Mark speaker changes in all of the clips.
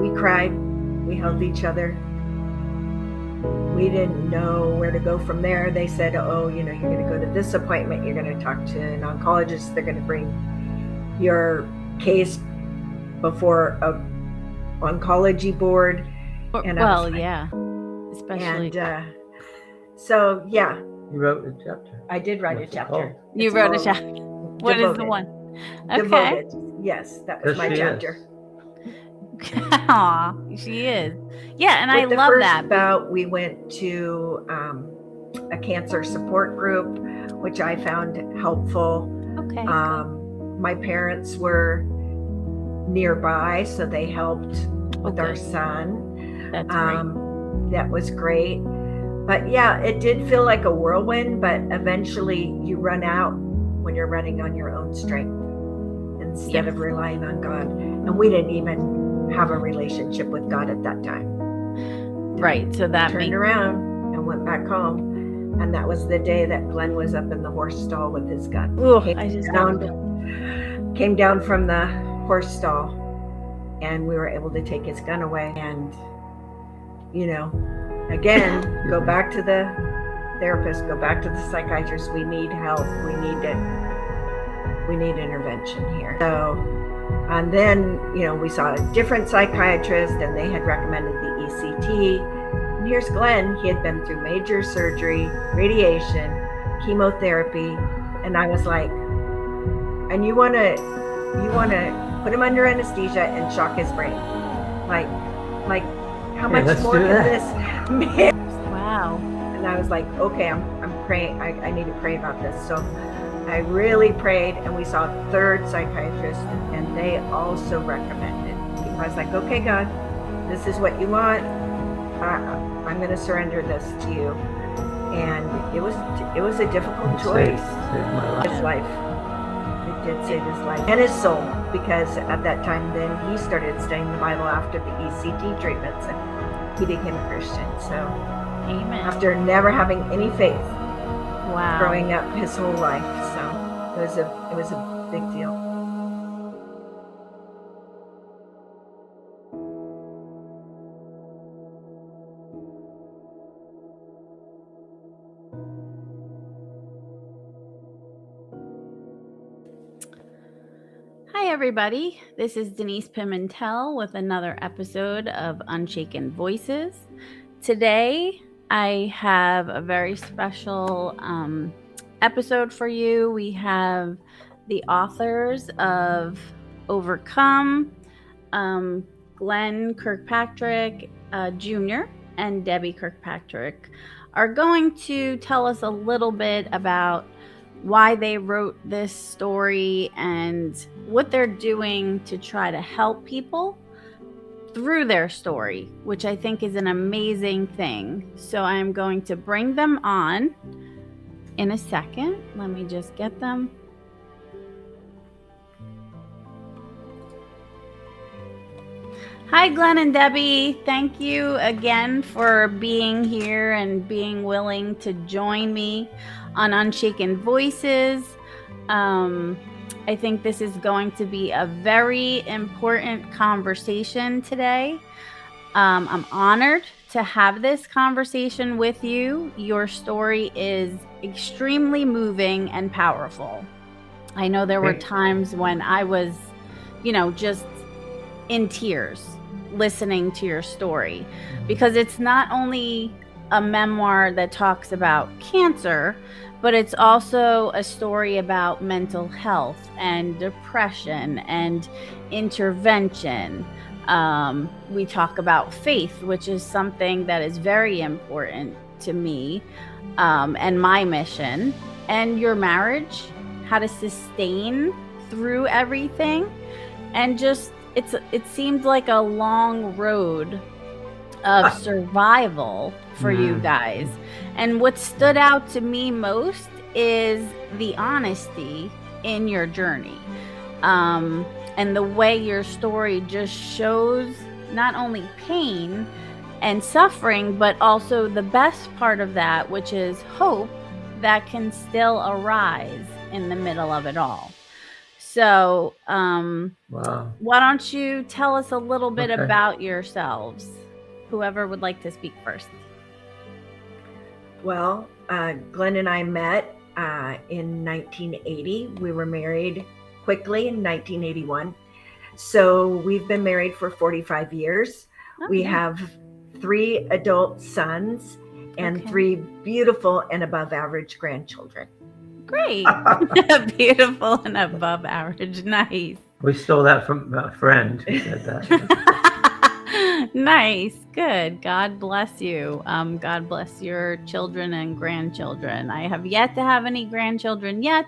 Speaker 1: we cried, we held each other. We didn't know where to go from there. They said, oh, you're going to go to this appointment. You're going to talk to an oncologist. They're going to bring your case before a oncology board.
Speaker 2: And yeah, especially.
Speaker 1: And so, yeah.
Speaker 3: You wrote a chapter.
Speaker 1: I did write a chapter.
Speaker 2: You wrote a chapter. What is the one? Okay.
Speaker 1: Devoted. Yes, that was my chapter.
Speaker 2: Aw, she is. Yeah, and I love that.
Speaker 1: Bout, we went to a cancer support group, which I found helpful.
Speaker 2: Okay.
Speaker 1: My parents were nearby, so they helped with our son.
Speaker 2: That's great.
Speaker 1: That was great. But yeah, it did feel like a whirlwind, but eventually you run out when you're running on your own strength instead of relying on God. And we didn't even have a relationship with God at that time.
Speaker 2: Right. So that
Speaker 1: turned around and went back home. And that was the day that Glenn was up in the horse stall with his gun.
Speaker 2: Ooh,
Speaker 1: came down from the horse stall, and we were able to take his gun away. And, again, go back to the therapist, go back to the psychiatrist. We need help. We need intervention here. So, and then, we saw a different psychiatrist, and they had recommended the ECT. And here's Glenn. He had been through major surgery, radiation, chemotherapy. And I was like, and you want to put him under anesthesia and shock his brain. Like how much more can this be?
Speaker 2: Wow.
Speaker 1: And I was like, okay, I'm praying. I need to pray about this. So I really prayed, and we saw a third psychiatrist, and they also recommended. I was like, okay, God, this is what you want. I'm going to surrender this to you. And it was a difficult choice.
Speaker 3: Saved my life.
Speaker 1: His life. It did save his life and his soul, because at that time, then he started studying the Bible after the ECT treatments, and he became a Christian. So,
Speaker 2: amen.
Speaker 1: After never having any faith.
Speaker 2: Wow.
Speaker 1: Growing up his whole life. So it was a big deal.
Speaker 2: Hi everybody, this is Denise Pimentel with another episode of Unshaken Voices. Today I have a very special episode for you. We have the authors of Overcome, Glen Kirkpatrick Jr. and Debbie Kirkpatrick are going to tell us a little bit about why they wrote this story and what they're doing to try to help people through their story, which I think is an amazing thing. So I'm going to bring them on in a second. Let me just get them. Hi, Glen and Debbie. Thank you again for being here and being willing to join me on Unshaken Voices. I think this is going to be a very important conversation today. I'm honored to have this conversation with you. Your story is extremely moving and powerful. I know there were times when I was, just in tears listening to your story, because it's not only a memoir that talks about cancer, but it's also a story about mental health and depression and intervention. We talk about faith, which is something that is very important to me and my mission, and your marriage, how to sustain through everything. And just, it seemed like a long road of survival for you guys. And what stood out to me most is the honesty in your journey. And the way your story just shows not only pain and suffering, but also the best part of that, which is hope that can still arise in the middle of it all. So,
Speaker 3: Wow.
Speaker 2: why don't you tell us a little bit
Speaker 3: Okay.
Speaker 2: about yourselves? Whoever would like to speak first.
Speaker 1: Well, Glenn and I met in 1980. We were married quickly in 1981. So we've been married for 45 years. We have 3 adult sons and 3 beautiful and above average grandchildren.
Speaker 2: Great. Beautiful and above average. Nice.
Speaker 3: We stole that from a friend who said that.
Speaker 2: Nice. Good. God bless you. God bless your children and grandchildren. I have yet to have any grandchildren yet,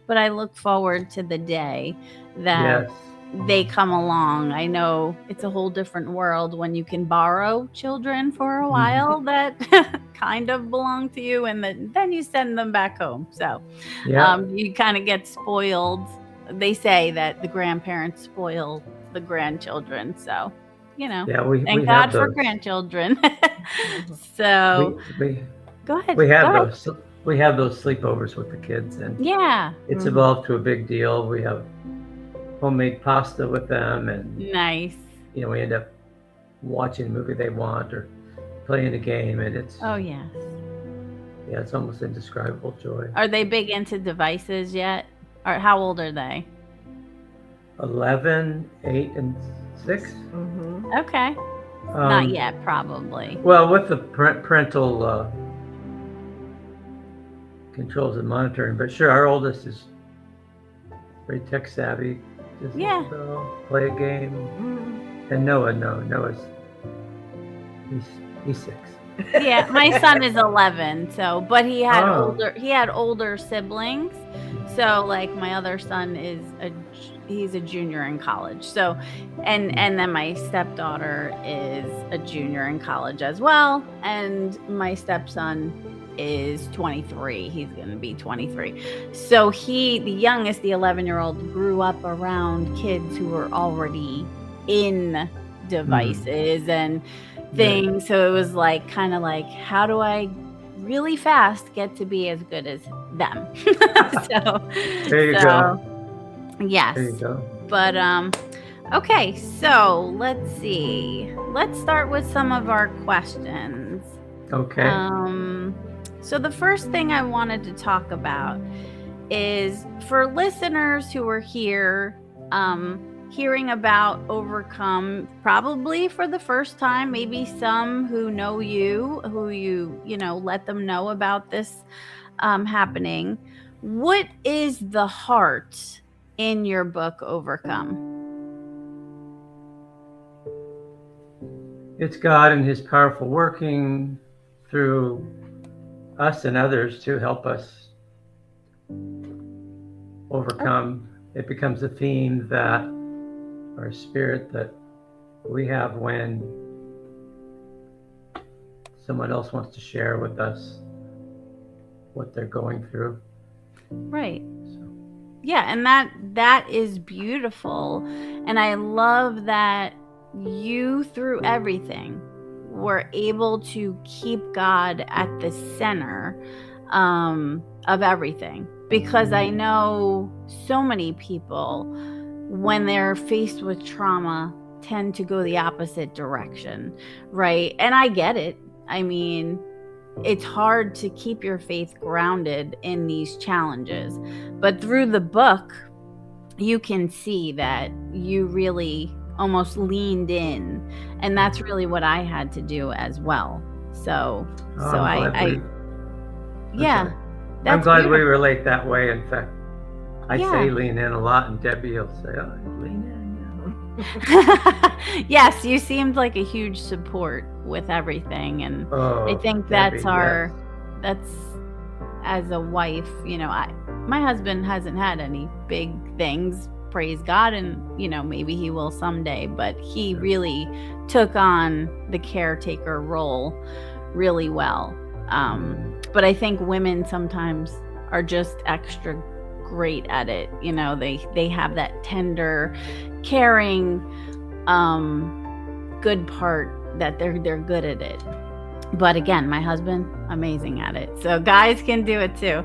Speaker 2: but I look forward to the day that
Speaker 3: Yes.
Speaker 2: they come along. I know it's a whole different world when you can borrow children for a while that kind of belong to you, and then you send them back home. So you kind of get spoiled. They say that the grandparents spoil the grandchildren. So, thank God for grandchildren. So go ahead.
Speaker 3: We have those sleepovers with the kids, and it's evolved to a big deal. We have homemade pasta with them, and
Speaker 2: nice.
Speaker 3: We end up watching the movie they want or playing a game, and it's it's almost indescribable joy.
Speaker 2: Are they big into devices yet? Or how old are they?
Speaker 3: 11, 8, and 6.
Speaker 2: Okay. Not yet, probably.
Speaker 3: Well, with the parental controls and monitoring, but sure, our oldest is very tech savvy. Just play a game. And Noah's he's 6.
Speaker 2: Yeah, my son is 11, but he had older siblings. So like my other son he's a junior in college. So and then my stepdaughter is a junior in college as well, and my stepson is 23. He's going to be 23. So the youngest, the 11-year-old, grew up around kids who were already in devices and things. So it was kind of like, how do I really fast get to be as good as them?
Speaker 3: There you go.
Speaker 2: Yes.
Speaker 3: There you go.
Speaker 2: But okay, so let's see. Let's start with some of our questions.
Speaker 3: Okay.
Speaker 2: So the first thing I wanted to talk about is for listeners who are here, hearing about Overcome probably for the first time, maybe some who know you, who you let them know about this happening. What is the heart in your book, Overcome?
Speaker 3: It's God and His powerful working through us and others to help us overcome. It becomes a theme that, or a spirit that we have when someone else wants to share with us what they're going through.
Speaker 2: Right. Yeah, and that is beautiful. And I love that you, through everything, were able to keep God at the center of everything. Because I know so many people, when they're faced with trauma, tend to go the opposite direction, right? And I get it. I mean, it's hard to keep your faith grounded in these challenges. But through the book, you can see that you really almost leaned in. And that's really what I had to do as well. So I'm
Speaker 3: glad we relate that way. In fact, I say lean in a lot, and Debbie will say, "Oh, lean in."
Speaker 2: Yes, you seemed like a huge support with everything, and I think that's
Speaker 3: Debbie,
Speaker 2: that's as a wife. My husband hasn't had any big things, praise God, and maybe he will someday. But he really took on the caretaker role really well. But I think women sometimes are just extra great at it. They have that tender, caring, good part that they're good at it. But again, my husband, amazing at it. So guys can do it too.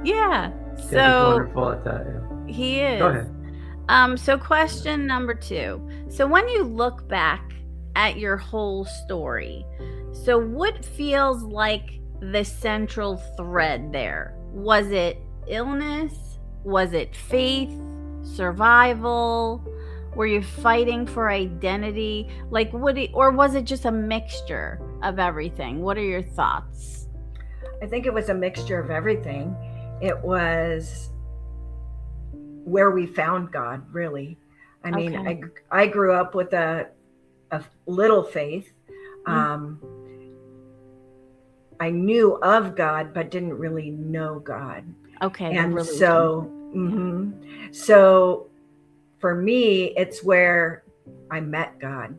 Speaker 2: Yeah.
Speaker 3: Debbie's
Speaker 2: So
Speaker 3: wonderful at that. Yeah.
Speaker 2: he is.
Speaker 3: Go ahead.
Speaker 2: So question number 2. So when you look back at your whole story, so what feels like the central thread there? Was it illness? Was it faith? Survival? Were you fighting for identity? Like or was it just a mixture of everything? What are your thoughts?
Speaker 1: I think it was a mixture of everything. It was where we found God, really. I mean,
Speaker 2: Okay.
Speaker 1: I grew up with a little faith. I knew of God, but didn't really know God.
Speaker 2: Okay.
Speaker 1: And
Speaker 2: really
Speaker 1: so, so for me, it's where I met God,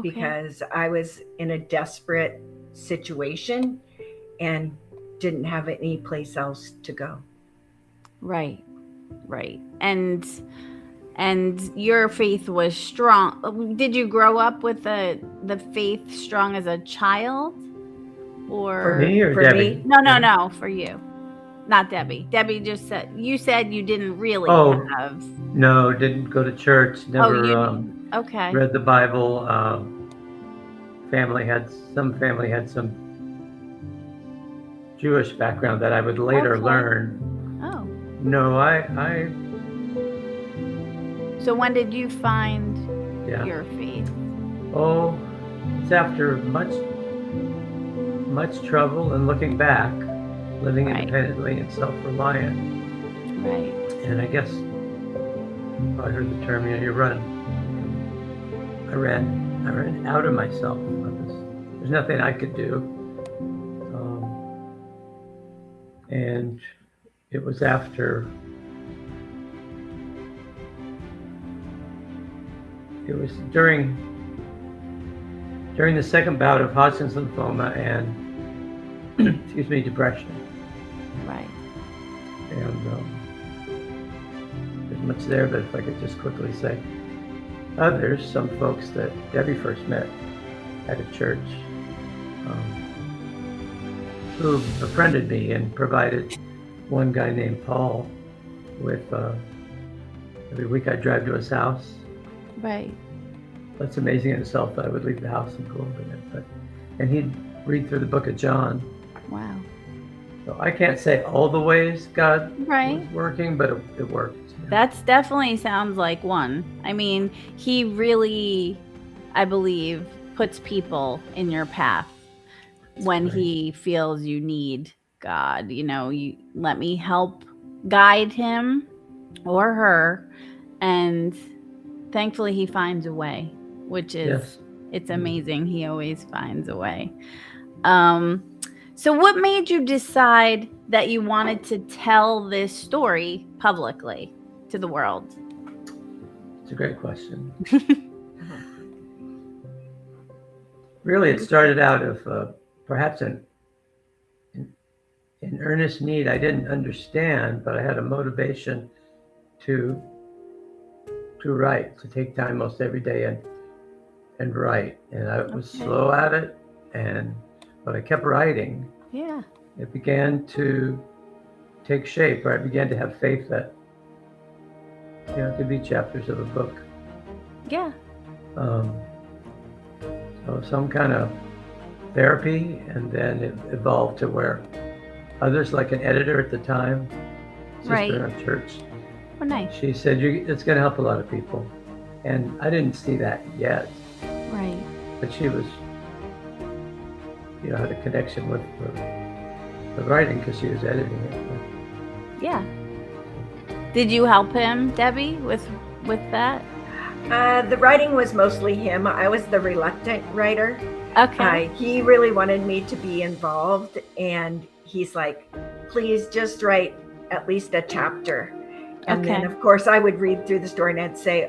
Speaker 1: because I was in a desperate situation and didn't have any place else to go.
Speaker 2: Right. And your faith was strong. Did you grow up with the faith strong as a child? Or
Speaker 3: For me or
Speaker 1: for
Speaker 3: Debbie?
Speaker 1: me?
Speaker 2: No, for you. Not Debbie. Debbie just said you didn't really have.
Speaker 3: No, didn't go to church, never
Speaker 2: Okay.
Speaker 3: read the Bible. Family had some Jewish background that I would later learn.
Speaker 2: Oh.
Speaker 3: No,
Speaker 2: So when did you find your faith?
Speaker 3: Oh, it's after much trouble and looking back, living independently and self-reliant.
Speaker 2: Right.
Speaker 3: And I guess I heard the term, you run. I ran out of myself. There's nothing I could do. And it was after, it was during the second bout of Hodgkin's lymphoma and depression.
Speaker 2: Right.
Speaker 3: And there's much there, but if I could just quickly say, there's some folks that Debbie first met at a church who befriended me and provided one guy named Paul with, every week I'd drive to his house.
Speaker 2: Right.
Speaker 3: That's amazing in itself that I would leave the house and go over there. And he'd read through the book of John.
Speaker 2: Wow.
Speaker 3: So I can't say all the ways God
Speaker 2: was
Speaker 3: working, but it worked.
Speaker 2: That's definitely sounds like one. I mean, he really, I believe, puts people in your path when he feels you need God. You let me help guide him or her, and thankfully he finds a way, which is it's amazing. He always finds a way. So what made you decide that you wanted to tell this story publicly to the world?
Speaker 3: It's a great question. Really, it started out of perhaps an earnest need I didn't understand, but I had a motivation to write, to take time most every day and write. And I was slow at it, but I kept writing.
Speaker 2: Yeah.
Speaker 3: It began to take shape, or I began to have faith that it could be chapters of a book.
Speaker 2: Yeah.
Speaker 3: So some kind of therapy, and then it evolved to where others, like an editor at the time, sister in our church,
Speaker 2: nice.
Speaker 3: She said, it's going to help a lot of people. And I didn't see that yet.
Speaker 2: Right.
Speaker 3: But she was, had a connection with the writing because she was editing it.
Speaker 2: Yeah. Did you help him, Debbie, with that?
Speaker 1: The writing was mostly him. I was the reluctant writer.
Speaker 2: Okay.
Speaker 1: He really wanted me to be involved, and he's like, please just write at least a chapter. And then, of course, I would read through the story and I'd say,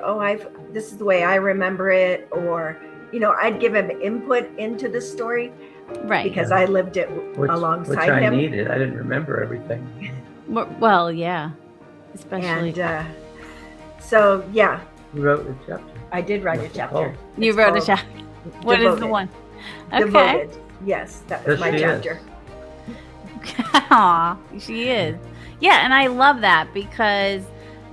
Speaker 1: this is the way I remember it. Or, I'd give him input into the story.
Speaker 2: Right.
Speaker 1: Because I lived it alongside him.
Speaker 3: Which I needed. I didn't remember everything.
Speaker 2: Well, yeah. Especially.
Speaker 1: And so, yeah.
Speaker 3: You wrote a chapter.
Speaker 1: I did write a chapter.
Speaker 2: You wrote a chapter. What is the one? Okay.
Speaker 1: Devoted. Yes, that was my chapter.
Speaker 2: Aw, she is. Yeah, and I love that because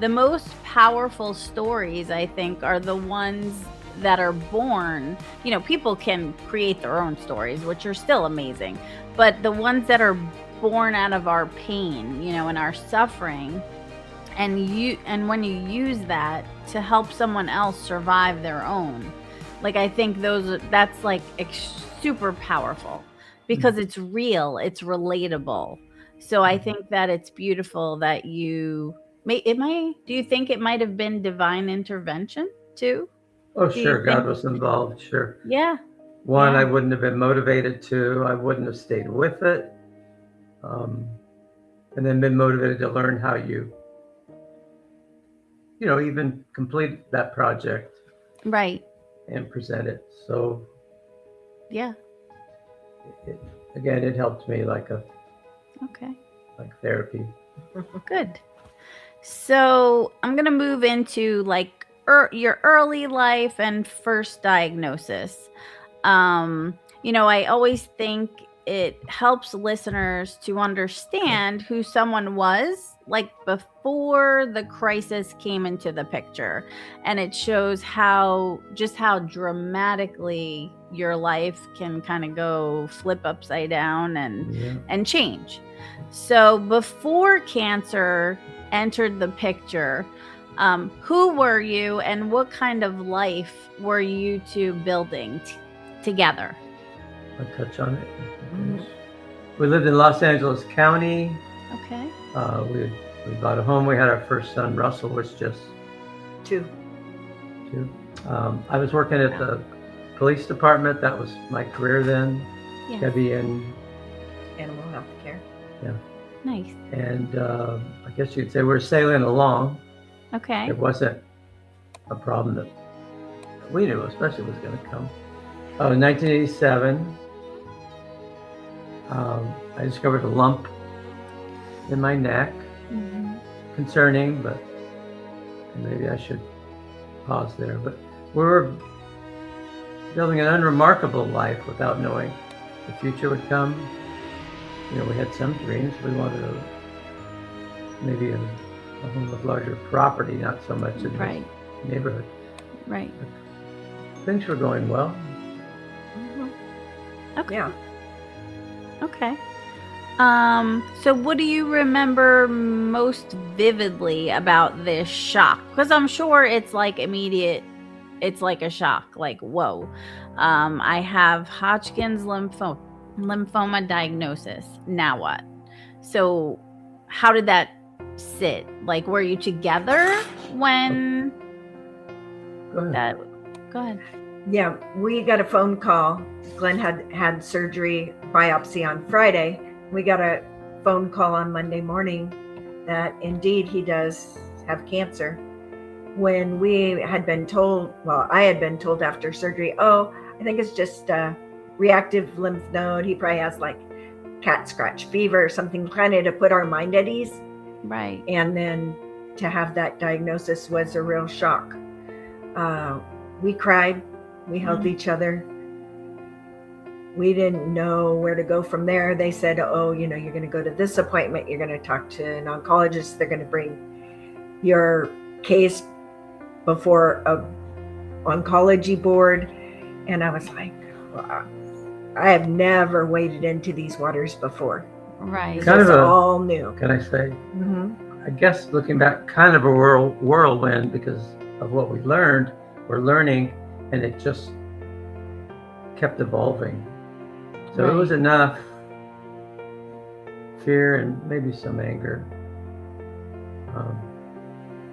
Speaker 2: the most powerful stories, I think, are the ones that are born. People can create their own stories, which are still amazing, but the ones that are born out of our pain, and our suffering, and when you use that to help someone else survive their own, like, I think that's like super powerful because it's real, it's relatable. So I think that it's beautiful that do you think it might have been divine intervention too?
Speaker 3: Oh,
Speaker 2: Do you
Speaker 3: sure, God
Speaker 2: think?
Speaker 3: was involved, sure.
Speaker 2: Yeah.
Speaker 3: One,
Speaker 2: Yeah.
Speaker 3: I wouldn't have been motivated to, I wouldn't have stayed with it. And then been motivated to learn how you even complete that project
Speaker 2: Right.
Speaker 3: and present it. So
Speaker 2: Yeah.
Speaker 3: again, it helped me like
Speaker 2: Okay.
Speaker 3: therapy.
Speaker 2: Good. So I'm going to move into like your early life and first diagnosis. I always think it helps listeners to understand who someone was like before the crisis came into the picture. And it shows how dramatically your life can kind of go flip upside down and change. So before cancer entered the picture, who were you and what kind of life were you two building together?
Speaker 3: I'll touch on it. We lived in Los Angeles County.
Speaker 2: Okay.
Speaker 3: We bought a home. We had our first son. Russell was just
Speaker 1: 2.
Speaker 3: I was working at the police department. That was my career then.
Speaker 2: Yeah.
Speaker 3: Debbie in
Speaker 1: Animal health care.
Speaker 3: Yeah.
Speaker 2: Nice.
Speaker 3: And I guess you'd say we were sailing along.
Speaker 2: Okay.
Speaker 3: It wasn't a problem that we knew especially was going to come. In 1987, I discovered a lump in my neck.
Speaker 2: Mm-hmm.
Speaker 3: Concerning, but maybe I should pause there. But we were building an unremarkable life without knowing the future would come. We had some dreams. We wanted maybe a home with larger property, not so much in the neighborhood.
Speaker 2: Right.
Speaker 3: But things were going well.
Speaker 2: Okay.
Speaker 1: Yeah.
Speaker 2: Okay. So what do you remember most vividly about this shock? Because I'm sure it's like immediate, it's like a shock, like, whoa, I have Hodgkin's lymphoma diagnosis. Now what? So how did that sit? Like, were you together when
Speaker 3: Go ahead.
Speaker 2: Go ahead.
Speaker 1: Yeah, we got a phone call. Glen had surgery, biopsy on Friday. We got a phone call on Monday morning that indeed he does have cancer. When we had been told, I had been told after surgery, I think it's just a reactive lymph node. He probably has like cat scratch fever or something, kind of to put our mind at ease.
Speaker 2: Right.
Speaker 1: And then to have that diagnosis was a real shock. We cried. We held each other. We didn't know where to go from there. They said, you're going to go to this appointment. You're going to talk to an oncologist. They're going to bring your case before a oncology board. And I was like, I have never waded into these waters before.
Speaker 2: Right.
Speaker 1: Kind of all new.
Speaker 3: Can I say?
Speaker 1: Mm-hmm.
Speaker 3: I guess looking back, kind of a whirlwind because of what we learned. We're learning, and it just kept evolving. So It was enough fear and maybe some anger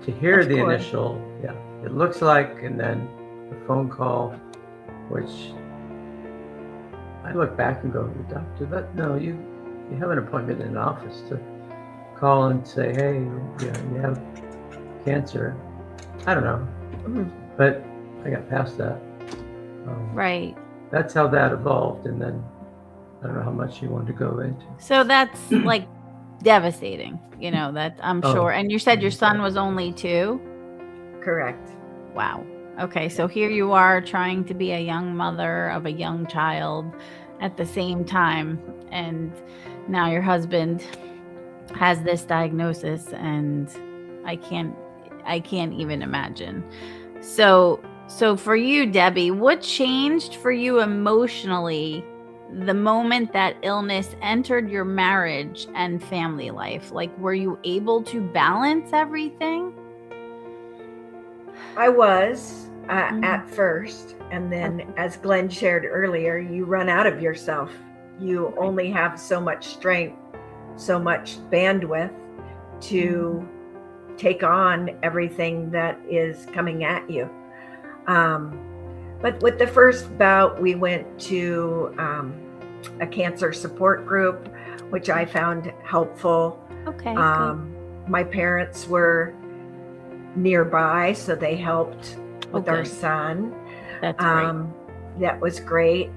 Speaker 3: to hear the initial, it looks like, and then the phone call, which I look back and go, doctor, no, you have an appointment in an office to call and say, hey, you have cancer. I don't know, but I got past that.
Speaker 2: Right.
Speaker 3: That's how that evolved, and then I don't know how much you want to go into.
Speaker 2: So that's like devastating, that I'm sure. And you said your son was only 2?
Speaker 1: Correct.
Speaker 2: Wow. Okay. So here you are trying to be a young mother of a young child at the same time. And now your husband has this diagnosis, and I can't even imagine. So for you, Debbie, what changed for you emotionally the moment that illness entered your marriage and family life? Like, were you able to balance everything?
Speaker 1: I was at first, and then as Glenn shared earlier, you run out of yourself. You only have so much strength, so much bandwidth to take on everything that is coming at you. But with the first bout, we went to a cancer support group, which I found helpful.
Speaker 2: Okay.
Speaker 1: My parents were nearby, so they helped with our son.
Speaker 2: That's great.
Speaker 1: That was great.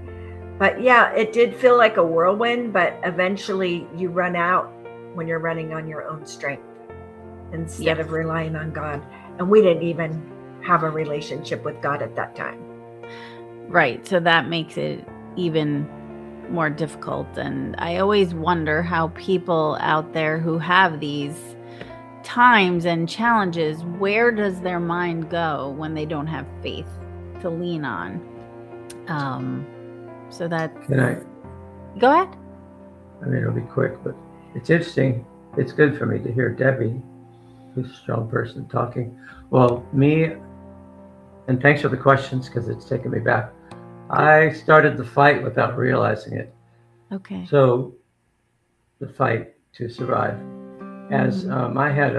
Speaker 1: But yeah, it did feel like a whirlwind, but eventually you run out when you're running on your own strength instead of relying on God. And we didn't even have a relationship with God at that time.
Speaker 2: Right. So that makes it even more difficult. And I always wonder how people out there who have these times and challenges, where does their mind go when they don't have faith to lean on? So that.
Speaker 3: Can I?
Speaker 2: Go ahead.
Speaker 3: I mean, it'll be quick, but it's interesting. It's good for me to hear Debbie, who's a strong person, talking. Well, me, and thanks for the questions because it's taken me back. I started the fight without realizing it.
Speaker 2: Okay.
Speaker 3: So the fight to survive. As I had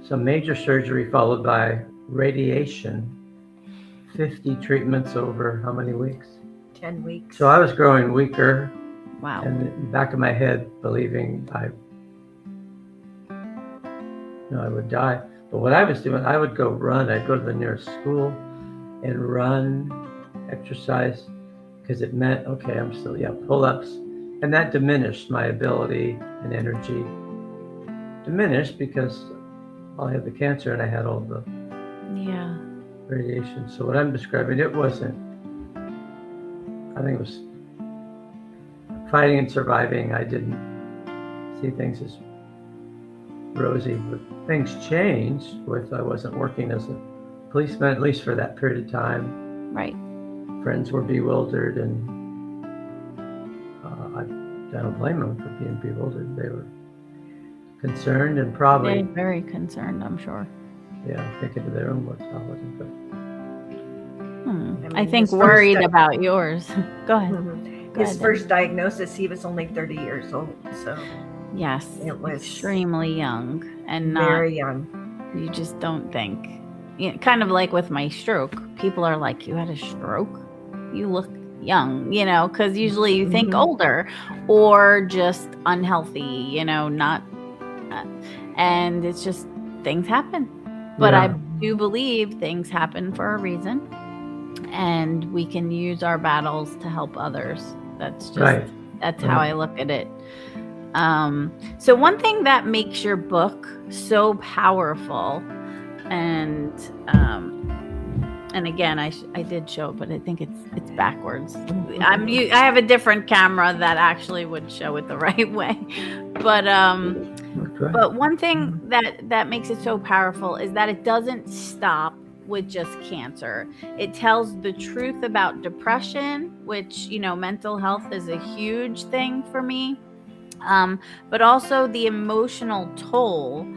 Speaker 3: some major surgery followed by radiation, 50 treatments over how many weeks?
Speaker 1: 10 weeks.
Speaker 3: So I was growing weaker.
Speaker 2: Wow.
Speaker 3: And in the back of my head, believing I would die. But what I was doing, I would go run. I'd go to the nearest school and run, exercise, because it meant, okay, I'm still, pull-ups. And that diminished my ability and energy. Diminished because I had the cancer and I had all the radiation. So what I'm describing, it wasn't, I think it was fighting and surviving. I didn't see things as rosy, but things changed with I wasn't working as a policeman, at least for that period of time.
Speaker 2: Right.
Speaker 3: Friends were bewildered, and I don't blame them for being bewildered. They were concerned and probably
Speaker 2: very concerned, I'm sure.
Speaker 3: Thinking to their own what's not looking good.
Speaker 2: I think worried about yours. Go ahead.
Speaker 1: His first diagnosis, he was only 30 years old. So
Speaker 2: yes,
Speaker 1: it was
Speaker 2: extremely young and
Speaker 1: very young.
Speaker 2: You just don't think. Kind of like with my stroke. People are like, "You had a stroke? You look young," because usually you think older or just unhealthy, not. And it's just things happen. But I do believe things happen for a reason. And we can use our battles to help others. That's just that's how I look at it. So one thing that makes your book so powerful, and again, I did show it, but I think it's backwards. I have a different camera that actually would show it the right way, but one thing that makes it so powerful is that it doesn't stop with just cancer. It tells the truth about depression, which, mental health is a huge thing for me. But also the emotional toll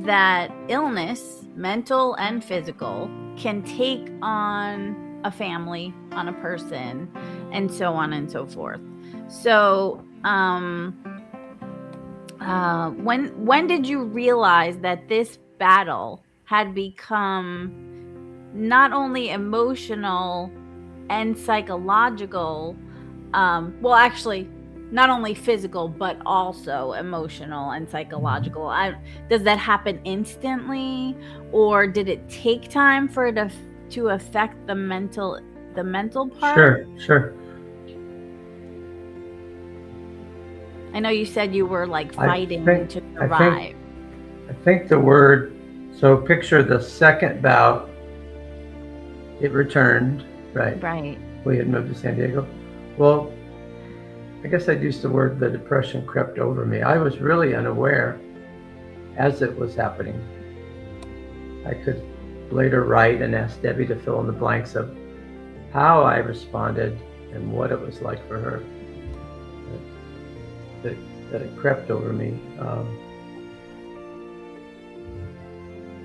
Speaker 2: that illness, mental and physical, can take on a family, on a person, and so on and so forth. So, when did you realize that this battle had become not only emotional and psychological, actually not only physical, but also emotional and psychological? Does that happen instantly, or did it take time for it to affect the mental part?
Speaker 3: Sure.
Speaker 2: I know you said you were fighting to survive.
Speaker 3: I think the word, so picture the second bout, it returned, right?
Speaker 2: Right.
Speaker 3: We had moved to San Diego. Well, I guess I'd use the word the depression crept over me. I was really unaware as it was happening. I could later write and ask Debbie to fill in the blanks of how I responded and what it was like for her. That it crept over me,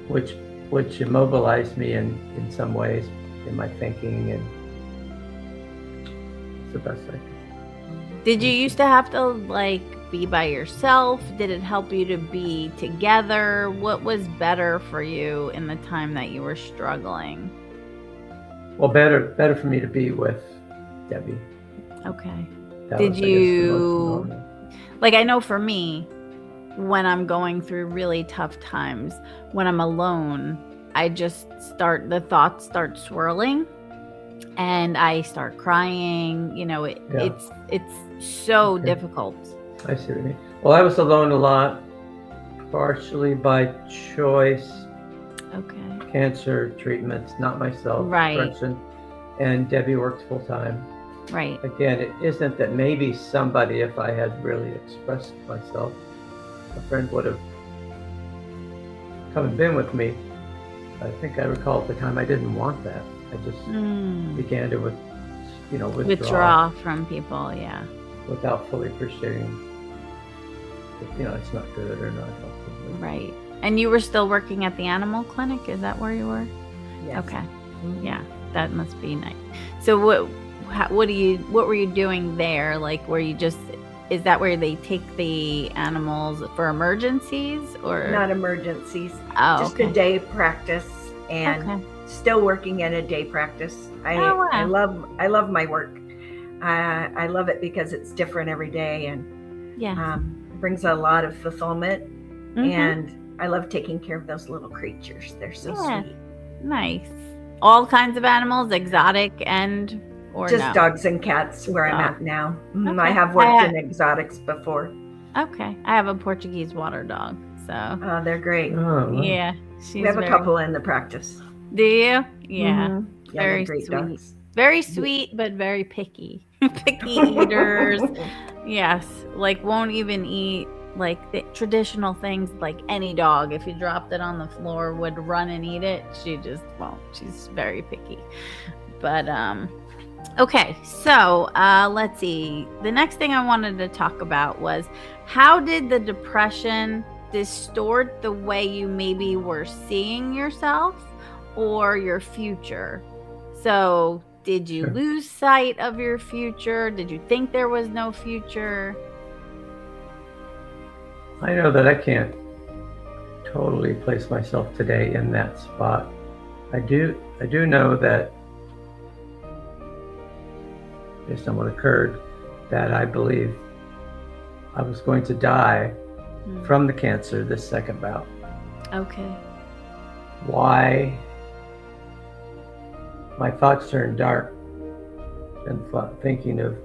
Speaker 3: which immobilized me in some ways in my thinking, and it's the best I can.
Speaker 2: Did you used to have to like be by yourself? Did it help you to be together? What was better for you in the time that you were struggling?
Speaker 3: Well, better for me to be with Debbie.
Speaker 2: Okay.
Speaker 3: That
Speaker 2: Did
Speaker 3: was, I guess, the
Speaker 2: you
Speaker 3: most normal.
Speaker 2: like, I know for me, when I'm going through really tough times, when I'm alone, I just the thoughts start swirling and I start crying. You know,
Speaker 3: Yeah.
Speaker 2: it's so
Speaker 3: Okay.
Speaker 2: difficult.
Speaker 3: I see what you mean. Well, I was alone a lot, partially by choice,
Speaker 2: Okay.
Speaker 3: cancer treatments, not myself,
Speaker 2: Right.
Speaker 3: depression, and Debbie worked full time.
Speaker 2: Right.
Speaker 3: Again, it isn't that maybe somebody, if I had really expressed myself, a friend would have come and been with me. I think I recall at the time I didn't want that. I just began to withdraw
Speaker 2: From people, yeah.
Speaker 3: without fully appreciating if, it's not good or not helpful.
Speaker 2: Right. And you were still working at the animal clinic? Is that where you were?
Speaker 1: Yes.
Speaker 2: Okay. Yeah, that must be nice. So what were you doing there? Like, is that where they take the animals for emergencies or?
Speaker 1: Not emergencies,
Speaker 2: Oh,
Speaker 1: just
Speaker 2: okay.
Speaker 1: a day practice, and
Speaker 2: Okay.
Speaker 1: still working in a day practice. I
Speaker 2: wow.
Speaker 1: love my work. I love it because it's different every day, and
Speaker 2: Yeah.
Speaker 1: brings a lot of fulfillment.
Speaker 2: Mhm.
Speaker 1: And I love taking care of those little creatures. They're so
Speaker 2: Yeah.
Speaker 1: sweet.
Speaker 2: Nice. All kinds of animals, exotic or
Speaker 1: Just
Speaker 2: no?
Speaker 1: dogs and cats where I'm
Speaker 2: Dogs.
Speaker 1: at now.
Speaker 2: Okay.
Speaker 1: I have worked in exotics before.
Speaker 2: Okay. I have a Portuguese water dog, so
Speaker 1: They're great.
Speaker 3: Oh, wow.
Speaker 2: yeah.
Speaker 1: We have a couple in the practice.
Speaker 2: Do you? Yeah.
Speaker 1: Mhm. Yeah,
Speaker 2: Very
Speaker 1: they're great
Speaker 2: sweet.
Speaker 1: dogs.
Speaker 2: Very sweet, but very picky. Picky eaters. Yes. Like, won't even eat like the traditional things like any dog. If you dropped it on the floor, would run and eat it. She just won't. She's very picky. But okay, so let's see. The next thing I wanted to talk about was, how did the depression distort the way you maybe were seeing yourself or your future? So did you
Speaker 3: Sure.
Speaker 2: lose sight of your future? Did you think there was no future?
Speaker 3: I know that I can't totally place myself today in that spot. I do know that based on what occurred, that I believe I was going to die from the cancer this second bout.
Speaker 2: Okay.
Speaker 3: Why? My thoughts turned dark and thinking of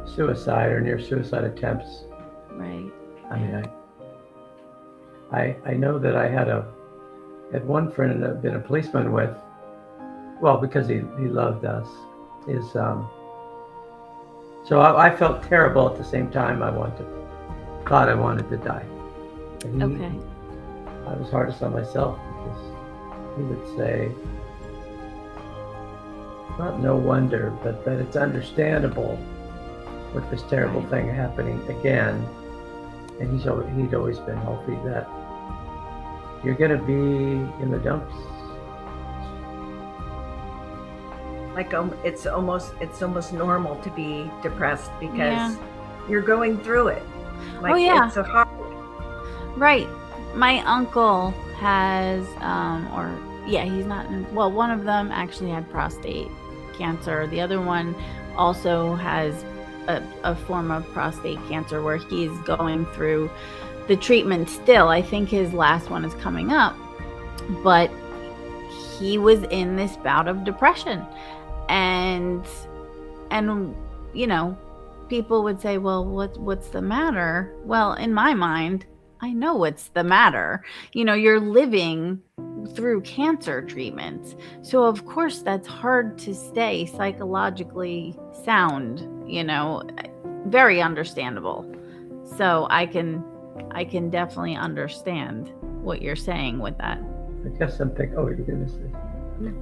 Speaker 3: suicide or near suicide attempts.
Speaker 2: Right.
Speaker 3: I mean, I know that I had one friend that I've been a policeman with, well, because he loved us, so I felt terrible at the same time. Thought I wanted to die. And
Speaker 2: Okay.
Speaker 3: I was hardest on myself because he would say, not no wonder, but that it's understandable with this terrible thing happening again. And he'd always been healthy, that you're going to be in the dumps.
Speaker 1: Like it's almost normal to be depressed because
Speaker 2: Yeah.
Speaker 1: you're going through it. Like,
Speaker 2: Oh, yeah.
Speaker 1: it's so hard.
Speaker 2: Right. My uncle has, he's not, one of them actually had prostate cancer. The other one also has a form of prostate cancer where he's going through the treatment still. I think his last one is coming up, but he was in this bout of depression. And people would say, well, what's the matter? Well, in my mind, I know what's the matter. You're living through cancer treatments. So of course that's hard to stay psychologically sound, very understandable. So I can definitely understand what you're saying with that.
Speaker 3: I guess I'm thinking, oh, you're going to say.
Speaker 1: No.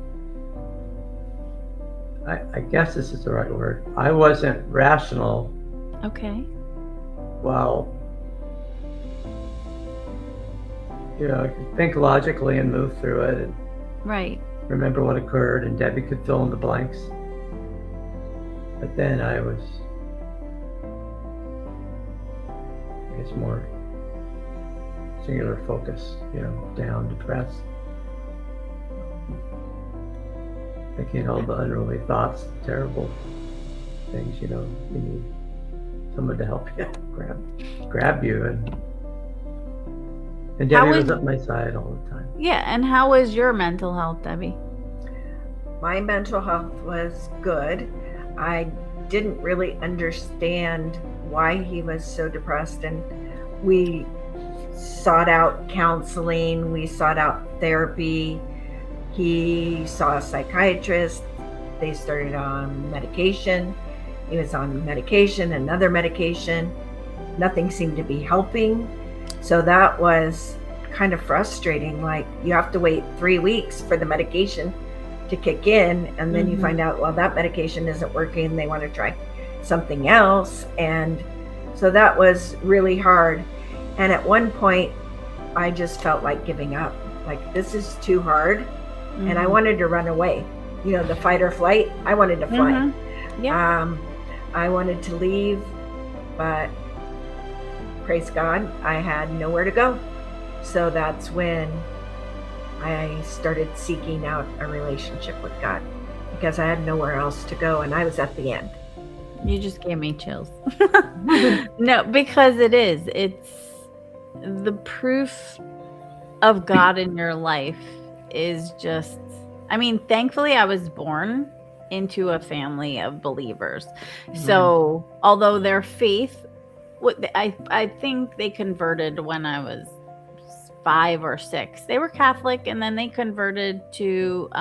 Speaker 3: I guess this is the right word. I wasn't rational.
Speaker 2: Okay.
Speaker 3: Well, I could think logically and move through it and
Speaker 2: Right.
Speaker 3: remember what occurred, and Debbie could fill in the blanks. But then I was, I guess, more singular focus, down, depressed. Thinking all the unruly thoughts, terrible things, you need someone to help you, grab you, and Debbie was at my side all the time.
Speaker 2: Yeah, and how was your mental health, Debbie?
Speaker 1: My mental health was good. I didn't really understand why he was so depressed, and we sought out counseling, we sought out therapy. He saw a psychiatrist. They started on medication. He was on medication, another medication. Nothing seemed to be helping. So that was kind of frustrating. Like, you have to wait 3 weeks for the medication to kick in, and then you find out, well, that medication isn't working. They want to try something else. And so that was really hard. And at one point, I just felt like giving up. Like, this is too hard. And I wanted to run away. The fight or flight. I wanted to fly.
Speaker 2: Yeah.
Speaker 1: I wanted to leave, but praise God, I had nowhere to go. So that's when I started seeking out a relationship with God, because I had nowhere else to go, and I was at the end.
Speaker 2: You just gave me chills. No, because it's the proof of God in your life is just, thankfully I was born into a family of believers. So although their faith, I think they converted when I was 5 or 6. They were Catholic, and then they converted to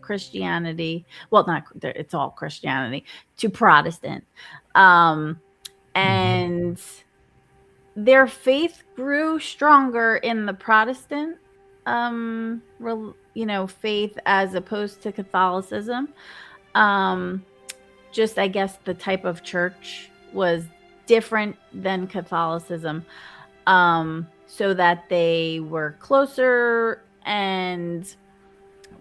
Speaker 2: Christianity. Well, it's all Christianity, to Protestant. And their faith grew stronger in the Protestant faith as opposed to Catholicism. Just, I guess, the type of church was different than Catholicism, so that they were closer and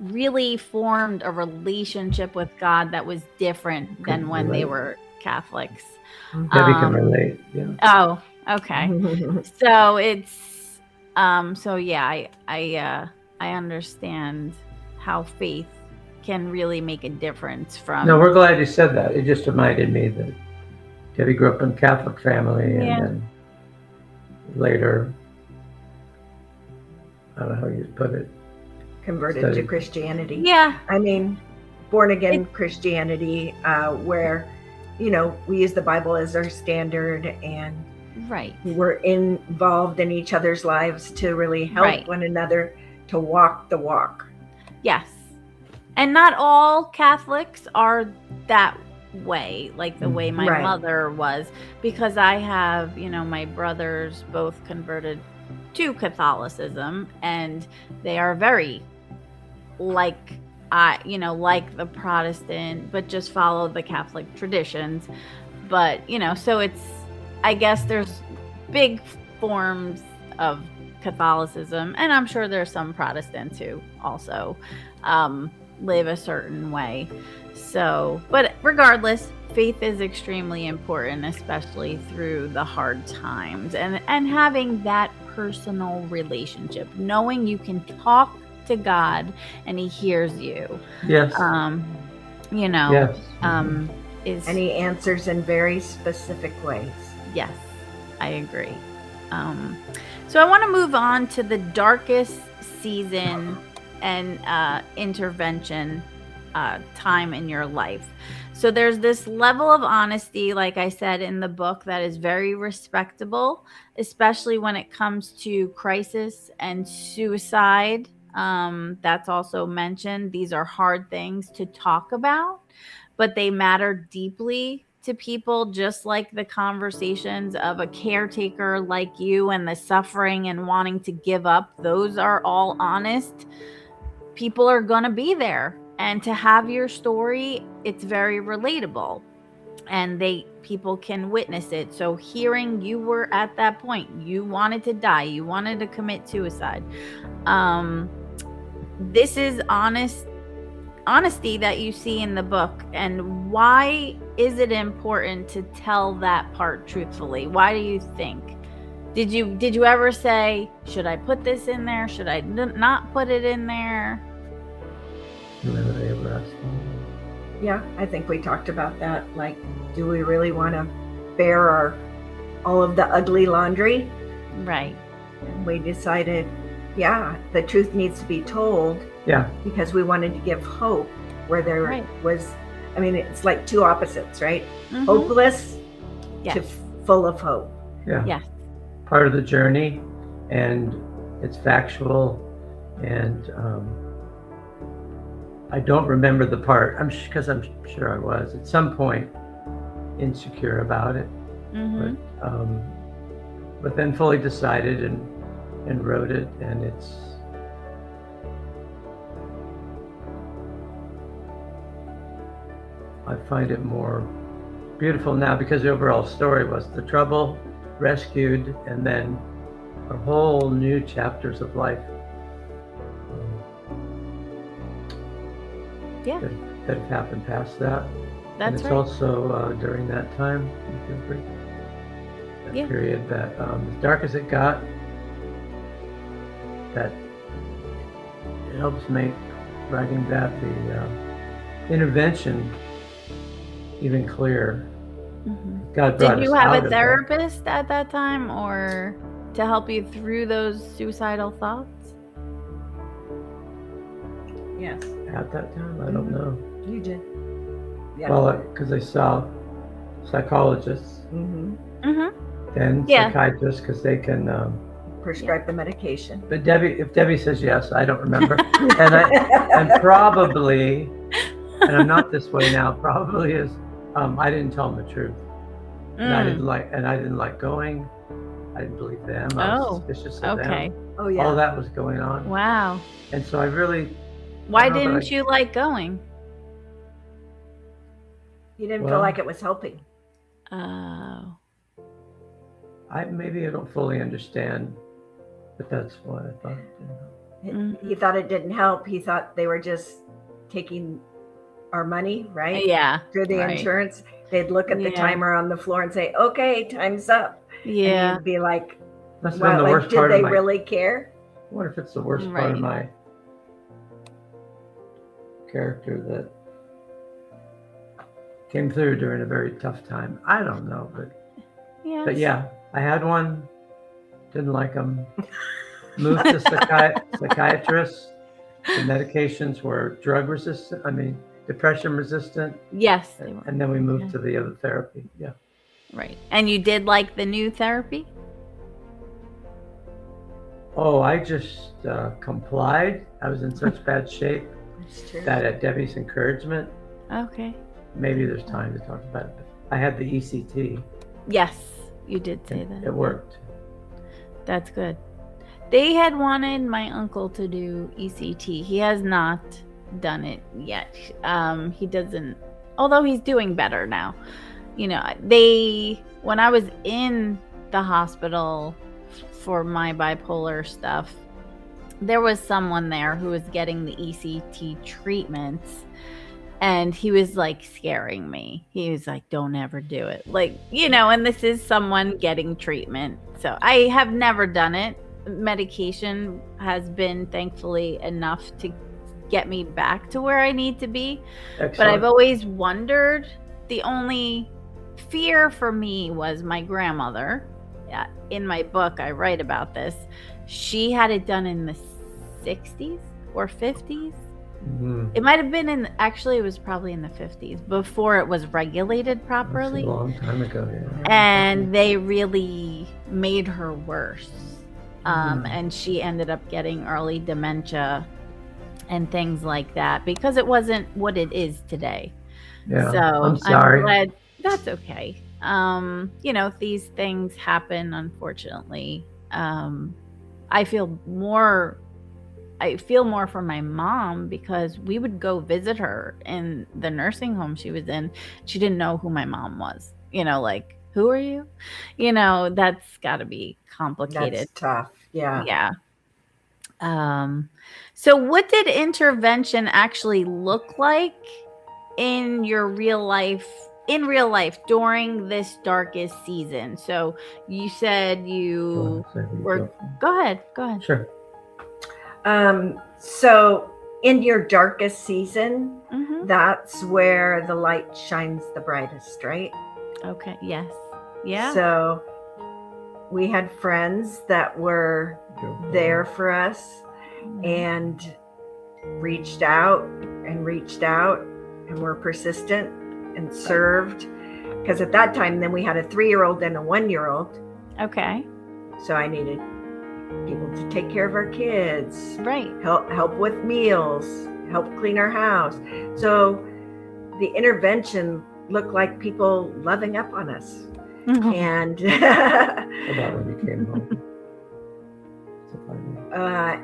Speaker 2: really formed a relationship with God that was different than when they were Catholics.
Speaker 3: Debbie can relate. Yeah.
Speaker 2: Oh, okay. So it's so yeah, I understand how faith can really make a difference from.
Speaker 3: No, we're glad you said that. It just reminded me that Debbie grew up in a Catholic family, and then later, I don't know how you put it,
Speaker 1: converted to Christianity.
Speaker 2: Yeah.
Speaker 1: Born again Christianity, where, we use the Bible as our standard, and we're involved in each other's lives to really help one another to walk the walk.
Speaker 2: Yes. And not all Catholics are that way, like the way my mother was, because I have, my brothers both converted to Catholicism, and they are very like the Protestant, but just follow the Catholic traditions. But, so it's, I guess there's big forms of Catholicism, and I'm sure there's some Protestants who also live a certain way. So, but regardless, faith is extremely important, especially through the hard times, and having that personal relationship, knowing you can talk to God and He hears you.
Speaker 3: Yes.
Speaker 1: Yes. And He answers in very specific ways.
Speaker 2: Yes, I agree. So I want to move on to the darkest season and intervention time in your life. So there's this level of honesty, like I said in the book, that is very respectable, especially when it comes to crisis and suicide That's also mentioned. These are hard things to talk about, but they matter deeply to people, just like the conversations of a caretaker like you and the suffering and wanting to give up. Those are all honest. People are going to be there. And to have your story, it's very relatable. And people can witness it. So hearing you were at that point, you wanted to die, you wanted to commit suicide. This is honesty that you see in the book. And why is it important to tell that part truthfully? Why do you think? Did you ever say, should I put this in there? Should I not put it in there?
Speaker 1: Yeah, I think we talked about that. Like, do we really want to bear all of the ugly laundry?
Speaker 2: Right.
Speaker 1: And we decided, yeah, the truth needs to be told.
Speaker 3: Yeah.
Speaker 1: Because we wanted to give hope where there
Speaker 2: Right.
Speaker 1: was, I mean, it's like two opposites, right?
Speaker 2: Mhm.
Speaker 1: Hopeless
Speaker 2: Yes.
Speaker 1: to full of hope.
Speaker 3: Yeah.
Speaker 2: Yes.
Speaker 3: Part of the journey, and it's factual, and I don't remember the part. Because I'm sure I was at some point insecure about it,
Speaker 2: Mhm.
Speaker 3: but then fully decided and wrote it, and it's. I find it more beautiful now because the overall story was the trouble, rescued, and then a whole new chapters of life.
Speaker 2: Yeah.
Speaker 3: That have happened past that.
Speaker 2: That's
Speaker 3: and it's
Speaker 2: right.
Speaker 3: also during that time, that
Speaker 2: Yeah.
Speaker 3: period, that as dark as it got, that it helps make writing that the intervention even clearer.
Speaker 2: Mhm.
Speaker 3: God brought
Speaker 2: Did you
Speaker 3: us
Speaker 2: have
Speaker 3: out
Speaker 2: a
Speaker 3: of that.
Speaker 2: therapist at that time, or to help you through those suicidal thoughts?
Speaker 1: Yes,
Speaker 3: At that time? I don't know.
Speaker 1: you did. Yeah.
Speaker 3: Well, because I saw psychologists,
Speaker 1: Mm-hmm.
Speaker 2: Mhm.
Speaker 3: then
Speaker 2: Yeah.
Speaker 3: psychiatrists, because they can.
Speaker 1: Prescribe the medication.
Speaker 3: But if Debbie says yes, I don't remember. and probably, and I'm not this way now. Probably is. I didn't tell them the truth, and I didn't like going. I didn't believe them. I was suspicious of
Speaker 2: Okay.
Speaker 3: them.
Speaker 1: Oh yeah.
Speaker 3: All that was going on,
Speaker 2: Wow.
Speaker 3: and so I really.
Speaker 2: Why
Speaker 3: I don't know that
Speaker 2: didn't you like going?
Speaker 1: You didn't
Speaker 3: Well-
Speaker 1: feel like it was helping.
Speaker 2: Oh.
Speaker 3: Maybe I don't fully understand, but that's what I thought.
Speaker 1: He thought it didn't help. He thought they were just taking our money, right?
Speaker 2: Yeah.
Speaker 1: Through the
Speaker 2: right.
Speaker 1: insurance. They'd look at the
Speaker 2: Yeah.
Speaker 1: timer on the floor and say, "Okay, time's up."
Speaker 2: Yeah.
Speaker 1: And you'd be like,
Speaker 3: Must have been
Speaker 1: "Wow,
Speaker 3: the
Speaker 1: like,
Speaker 3: worst
Speaker 1: did
Speaker 3: part
Speaker 1: they
Speaker 3: of my.
Speaker 1: really care?"
Speaker 3: I wonder if it's the worst part of
Speaker 2: Right.
Speaker 3: my character that came through during a very tough time. I don't know,
Speaker 2: Yes.
Speaker 3: but yeah, I had one. Didn't like them. Moved to psychiatrists. The medications were drug resistant. Depression resistant.
Speaker 2: Yes. They were.
Speaker 3: And then we moved
Speaker 2: Yeah.
Speaker 3: to the other therapy. Yeah.
Speaker 2: Right. And you did like the new therapy?
Speaker 3: Oh, I just complied. I was in such bad shape
Speaker 1: That's true.
Speaker 3: that at Debbie's encouragement,
Speaker 2: Okay.
Speaker 3: maybe there's time to talk about it. But I had the ECT.
Speaker 2: Yes, you did say
Speaker 3: and
Speaker 2: that.
Speaker 3: It worked.
Speaker 2: That's good. They had wanted my uncle to do ECT. He has not done it yet. He doesn't, although he's doing better now. When I was in the hospital for my bipolar stuff, there was someone there who was getting the ECT treatments, and he was like scaring me. He was like, "Don't ever do it." And this is someone getting treatment. So I have never done it. Medication has been thankfully enough to get me back to where I need to be.
Speaker 3: Excellent.
Speaker 2: But I've always wondered, the only fear for me was my grandmother. In my book, I write about this. She had it done in the 60s or 50s.
Speaker 3: Mhm.
Speaker 2: It might have been it was probably in the 50s before it was regulated properly.
Speaker 3: That's a long time ago, yeah.
Speaker 2: And they really made her worse. And she ended up getting early dementia and things like that because it wasn't what it is today.
Speaker 3: Yeah.
Speaker 2: So
Speaker 3: I'm sorry.
Speaker 2: glad that's okay. These things happen, unfortunately. I feel more for my mom because we would go visit her in the nursing home she was in. She didn't know who my mom was. Like, who are you? That's got to be complicated.
Speaker 1: That's tough. Yeah.
Speaker 2: Yeah. So what did intervention actually look like in your real life during this darkest season? So you said you were, go ahead.
Speaker 3: Sure.
Speaker 1: So in your darkest season,
Speaker 2: Mhm.
Speaker 1: that's where the light shines the brightest, right?
Speaker 2: Okay. Yes. Yeah.
Speaker 1: So we had friends that were there for us and reached out and were persistent and served. Because at that time, then we had a 3-year-old and a 1-year-old.
Speaker 2: Okay.
Speaker 1: So I needed people to take care of our kids,
Speaker 2: Right.
Speaker 1: help with meals, help clean our house. So the intervention looked like people loving up on us. And
Speaker 3: About when you came home.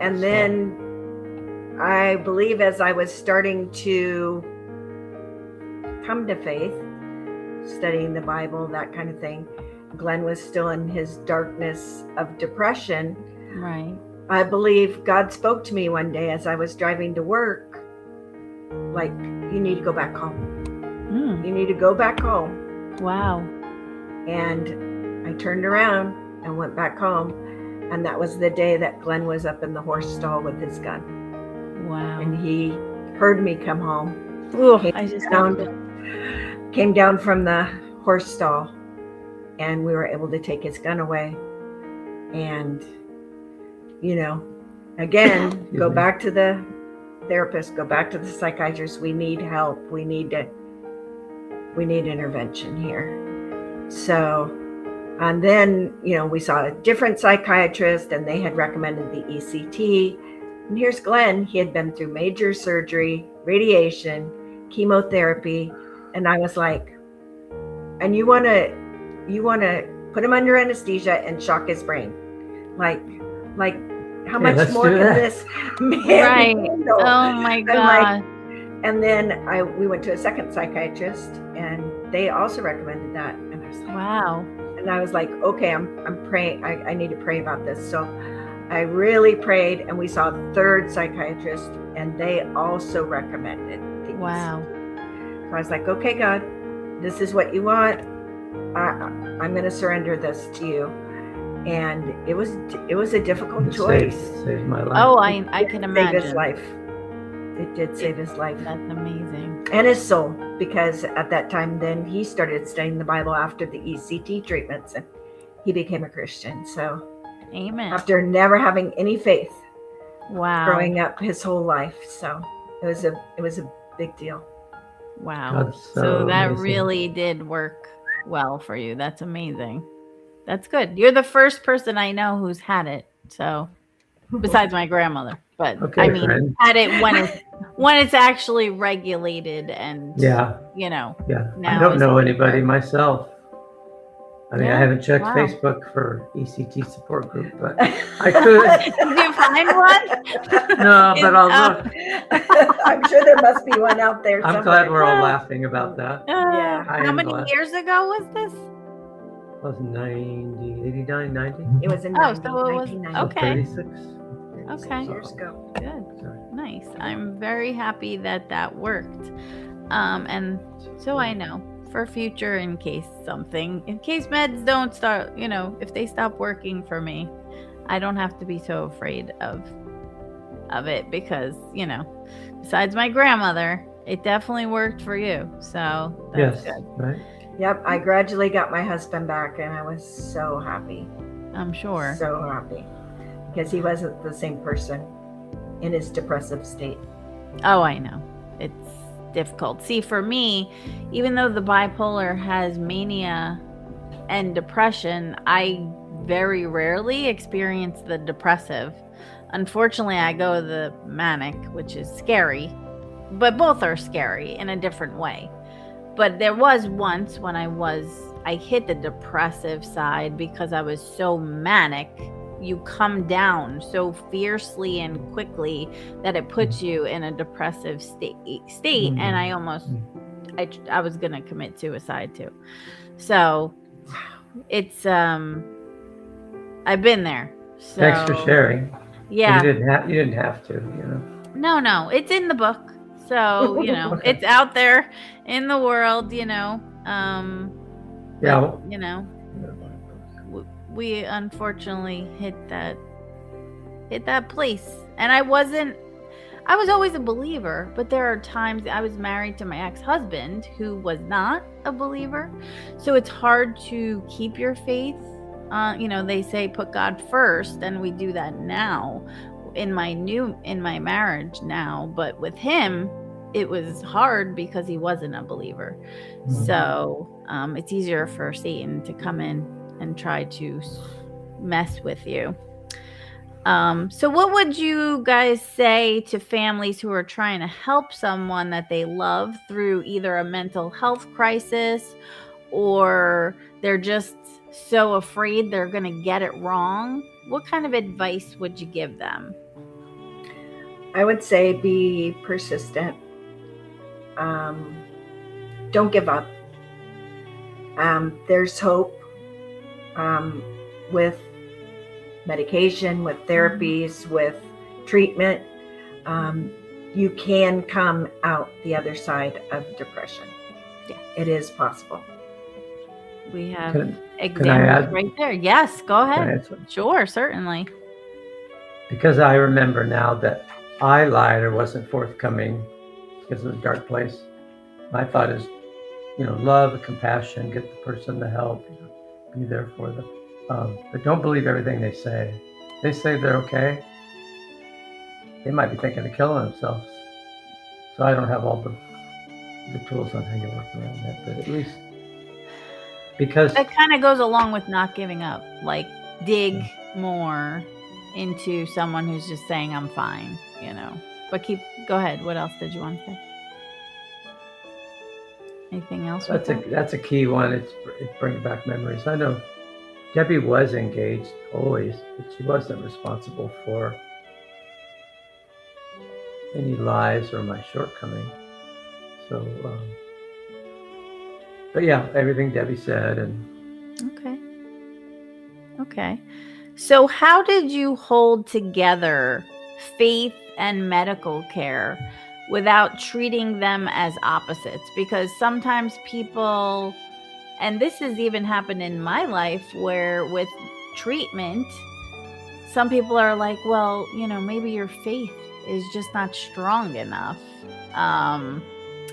Speaker 1: and then I believe as I was starting to come to faith, studying the Bible, that kind of thing, Glen was still in his darkness of depression.
Speaker 2: Right.
Speaker 1: I believe God spoke to me one day as I was driving to work, like, you need to go back home. You need to go back home.
Speaker 2: Wow.
Speaker 1: And I turned around and went back home. And that was the day that Glen was up in the horse stall with his gun.
Speaker 2: Wow.
Speaker 1: And he heard me come home.
Speaker 2: Ooh,
Speaker 1: Came down from the horse stall, and we were able to take his gun away. And, again, go back to the therapist, go back to the psychiatrist. We need help. We need intervention here. So, and then, we saw a different psychiatrist, and they had recommended the ECT. And here's Glen. He had been through major surgery, radiation, chemotherapy. And I was like, and you want to put him under anesthesia and shock his brain. Like how much more can this man handle?
Speaker 2: Oh my God.
Speaker 1: And then we went to a second psychiatrist, and they also recommended that. And I was like,
Speaker 2: wow.
Speaker 1: And I was like, okay, I'm praying. I need to pray about this. So I really prayed, and we saw a third psychiatrist, and they also recommended these.
Speaker 2: Wow.
Speaker 1: So I was like, okay, God, this is what you want. I'm going to surrender this to you. And it was a difficult choice.
Speaker 3: Saved my life.
Speaker 2: Oh, I can imagine.
Speaker 1: Save his life. It did save his life.
Speaker 2: That's amazing.
Speaker 1: And his soul, because at that time, then he started studying the Bible after the ECT treatments, and he became a Christian. So,
Speaker 2: amen.
Speaker 1: After never having any faith,
Speaker 2: wow,
Speaker 1: growing up his whole life, so it was a big deal.
Speaker 2: Wow. So that amazing. Really did work well for you. That's amazing. That's good. You're the first person I know who's had it. So, besides my grandmother. But
Speaker 3: okay,
Speaker 2: I mean,
Speaker 3: friend.
Speaker 2: Had it when it's actually regulated and
Speaker 3: Yeah.
Speaker 2: Now
Speaker 3: I don't know anybody myself. I mean, I haven't checked
Speaker 2: wow.
Speaker 3: Facebook for ECT support group, but I could.
Speaker 2: Did you find one?
Speaker 3: No, but I'll look.
Speaker 1: I'm sure there must be one out there somewhere.
Speaker 3: I'm glad we're all laughing about that.
Speaker 1: Yeah.
Speaker 2: How many years ago was this?
Speaker 3: It was 89, 90.
Speaker 1: It was in
Speaker 2: so it was
Speaker 1: 1990.
Speaker 2: okay.
Speaker 3: 36.
Speaker 2: Okay.
Speaker 1: Years ago.
Speaker 2: Good.
Speaker 3: Sorry.
Speaker 2: Nice. I'm very happy that worked. And so I know for future, in case meds don't start, if they stop working for me, I don't have to be so afraid of it because, besides my grandmother, it definitely worked for you. So that's good.
Speaker 3: Right.
Speaker 1: Yep. I gradually got my husband back, and I was so happy.
Speaker 2: I'm sure.
Speaker 1: So happy. Because he wasn't the same person in his depressive state.
Speaker 2: Oh, I know. It's difficult. See, for me, even though the bipolar has mania and depression, I very rarely experience the depressive. Unfortunately, I go the manic, which is scary, but both are scary in a different way. But there was once when I hit the depressive side because I was so manic. You come down so fiercely and quickly that it puts you in a depressive state. And I almost, I was going to commit suicide too. So it's, I've been there. So,
Speaker 3: Thanks for sharing.
Speaker 2: Yeah.
Speaker 3: You didn't have to, you know.
Speaker 2: No, it's in the book. So, you know,
Speaker 3: Okay.
Speaker 2: it's out there in the world, you know.
Speaker 3: Yeah.
Speaker 2: But, you know, we unfortunately hit that place. And I was always a believer, but there are times I was married to my ex-husband who was not a believer. So it's hard to keep your faith. You know, they say put God first, and we do that now in my marriage now. But with him, it was hard because he wasn't a believer. So it's easier for Satan to come in and try to mess with you. So what would you guys say to families who are trying to help someone that they love through either a mental health crisis, or they're just so afraid they're going to get it wrong? What kind of advice would you give them?
Speaker 1: I would say be persistent. Don't give up. There's hope with medication, with therapies, with treatment. You can come out the other side of depression.
Speaker 2: Yeah.
Speaker 1: It is possible.
Speaker 2: We have
Speaker 3: Can I
Speaker 2: examples
Speaker 3: add?
Speaker 2: right there. Yes, go
Speaker 3: Can I
Speaker 2: ahead.
Speaker 3: add something?
Speaker 2: Sure, certainly.
Speaker 3: Because I remember now that I lied or wasn't forthcoming because it was a dark place. My thought is, you know, love, compassion, get the person the help, you know, be there for them. But don't believe everything they say. They say they're okay. They might be thinking of killing themselves. So I don't have all the tools on how you work around that, but at least because
Speaker 2: That kind of goes along with not giving up. Like, dig more into someone who's just saying I'm fine, you know. But go ahead. What else did you want to say? Anything else?
Speaker 3: that's a key one. It brings back memories. I know Debbie was engaged always, but she wasn't responsible for any lies or my shortcoming. So, but yeah, everything Debbie said. And
Speaker 2: Okay. So how did you hold together faith and medical care without treating them as opposites? Because sometimes people, and this has even happened in my life, where with treatment, some people are like, well, you know, maybe your faith is just not strong enough.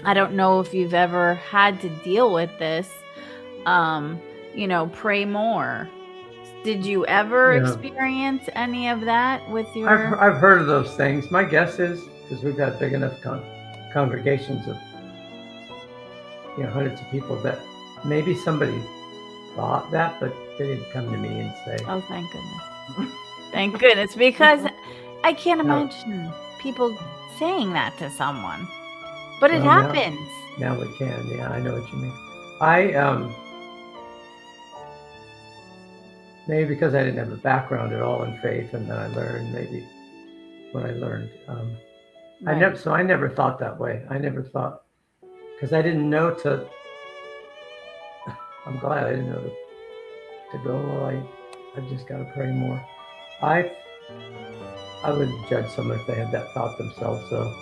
Speaker 2: I don't know if you've ever had to deal with this. You know, pray more. Did you ever experience any of that with your...
Speaker 3: I've heard of those things. My guess is, because we've got big enough congregations of, you know, hundreds of people, that maybe somebody thought that, but they didn't come to me and say,
Speaker 2: oh, thank goodness. Thank goodness, because I can't imagine people saying that to someone. But it happens.
Speaker 3: Now we can. Yeah, I know what you mean. I maybe because I didn't have a background at all in faith, and then I learned maybe when I learned.
Speaker 2: Right.
Speaker 3: I never thought that way. I never thought, because I didn't know to. I'm glad I didn't know to go. Well, I just got to pray more. I would judge someone if they had that thought themselves. So,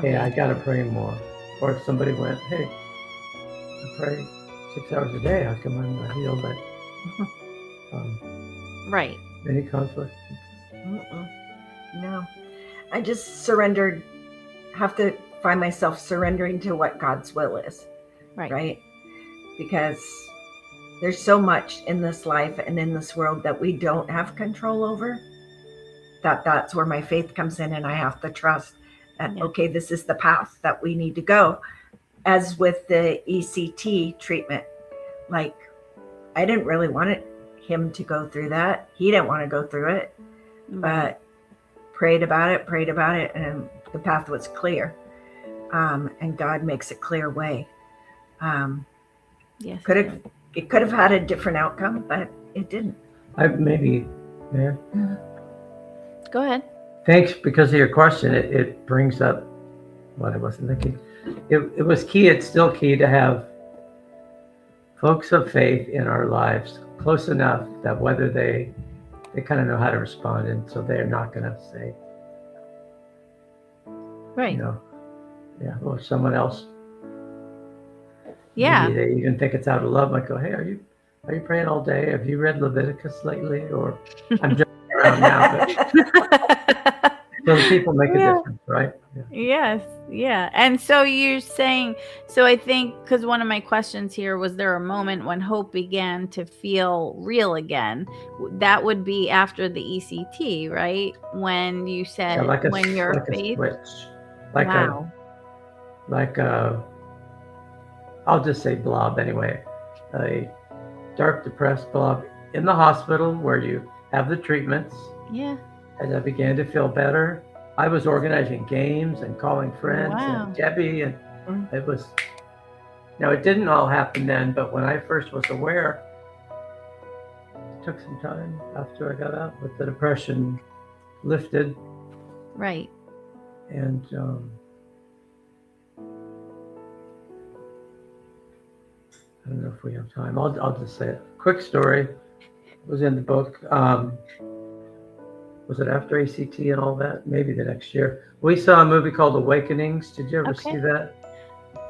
Speaker 3: hey, I got to pray more. Or if somebody went, hey, I pray 6 hours a day, how come I'm not healed? But
Speaker 2: right.
Speaker 3: Any conflict?
Speaker 1: No, I just surrendered. Have to find myself surrendering to what God's will is. Right? Because there's so much in this life and in this world that we don't have control over. That's where my faith comes in, and I have to trust that, okay, this is the path that we need to go. As with the ECT treatment, like, I didn't really want it him to go through that. He didn't want to go through it, but prayed about it, and the path was clear. And God makes a clear way.
Speaker 2: Yes.
Speaker 1: It could have had a different outcome, but it didn't.
Speaker 2: Go ahead.
Speaker 3: Thanks, because of your question, it brings up what I wasn't thinking. It was key, it's still key to have folks of faith in our lives close enough that whether they kind of know how to respond, and so they're not going to say,
Speaker 2: Right.
Speaker 3: you know, yeah, or someone else.
Speaker 2: Yeah.
Speaker 3: Maybe they even think it's out of love. Might go, hey, are you praying all day? Have you read Leviticus lately? Or I'm joking around now, but so the people make a difference, right? Yeah.
Speaker 2: Yes. Yeah. And so you're saying, so I think, because one of my questions here was, there a moment when hope began to feel real again? That would be after the ECT, right? When you said, when your faith.
Speaker 3: A switch. I'll just say blob anyway. A dark, depressed blob in the hospital where you have the treatments.
Speaker 2: Yeah.
Speaker 3: As I began to feel better, I was organizing games and calling friends and Debbie, and it was. Now it didn't all happen then, but when I first was aware, it took some time after I got out, but the depression lifted.
Speaker 2: Right.
Speaker 3: And I don't know if we have time. I'll just say it. Quick story. It was in the book. Was it after ACT and all that? Maybe the next year. We saw a movie called Awakenings. Did you ever see that?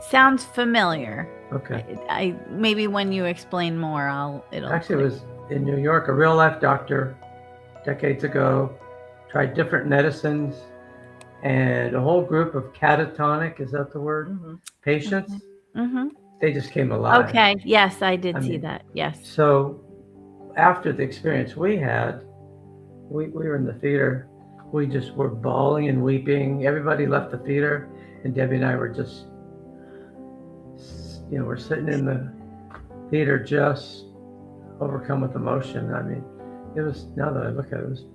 Speaker 2: Sounds familiar.
Speaker 3: Okay.
Speaker 2: I maybe when you explain more, it'll.
Speaker 3: Actually, it was in New York. A real life doctor, decades ago, tried different medicines, and a whole group of catatonic, is that the word? Patients. They just came alive.
Speaker 2: Okay. Yes, I did see that. Yes.
Speaker 3: So after the experience we had, we were in the theater. We just were bawling and weeping. Everybody left the theater, and Debbie and I were just, we're sitting in the theater just overcome with emotion. I mean, it was, now that I look at it, it was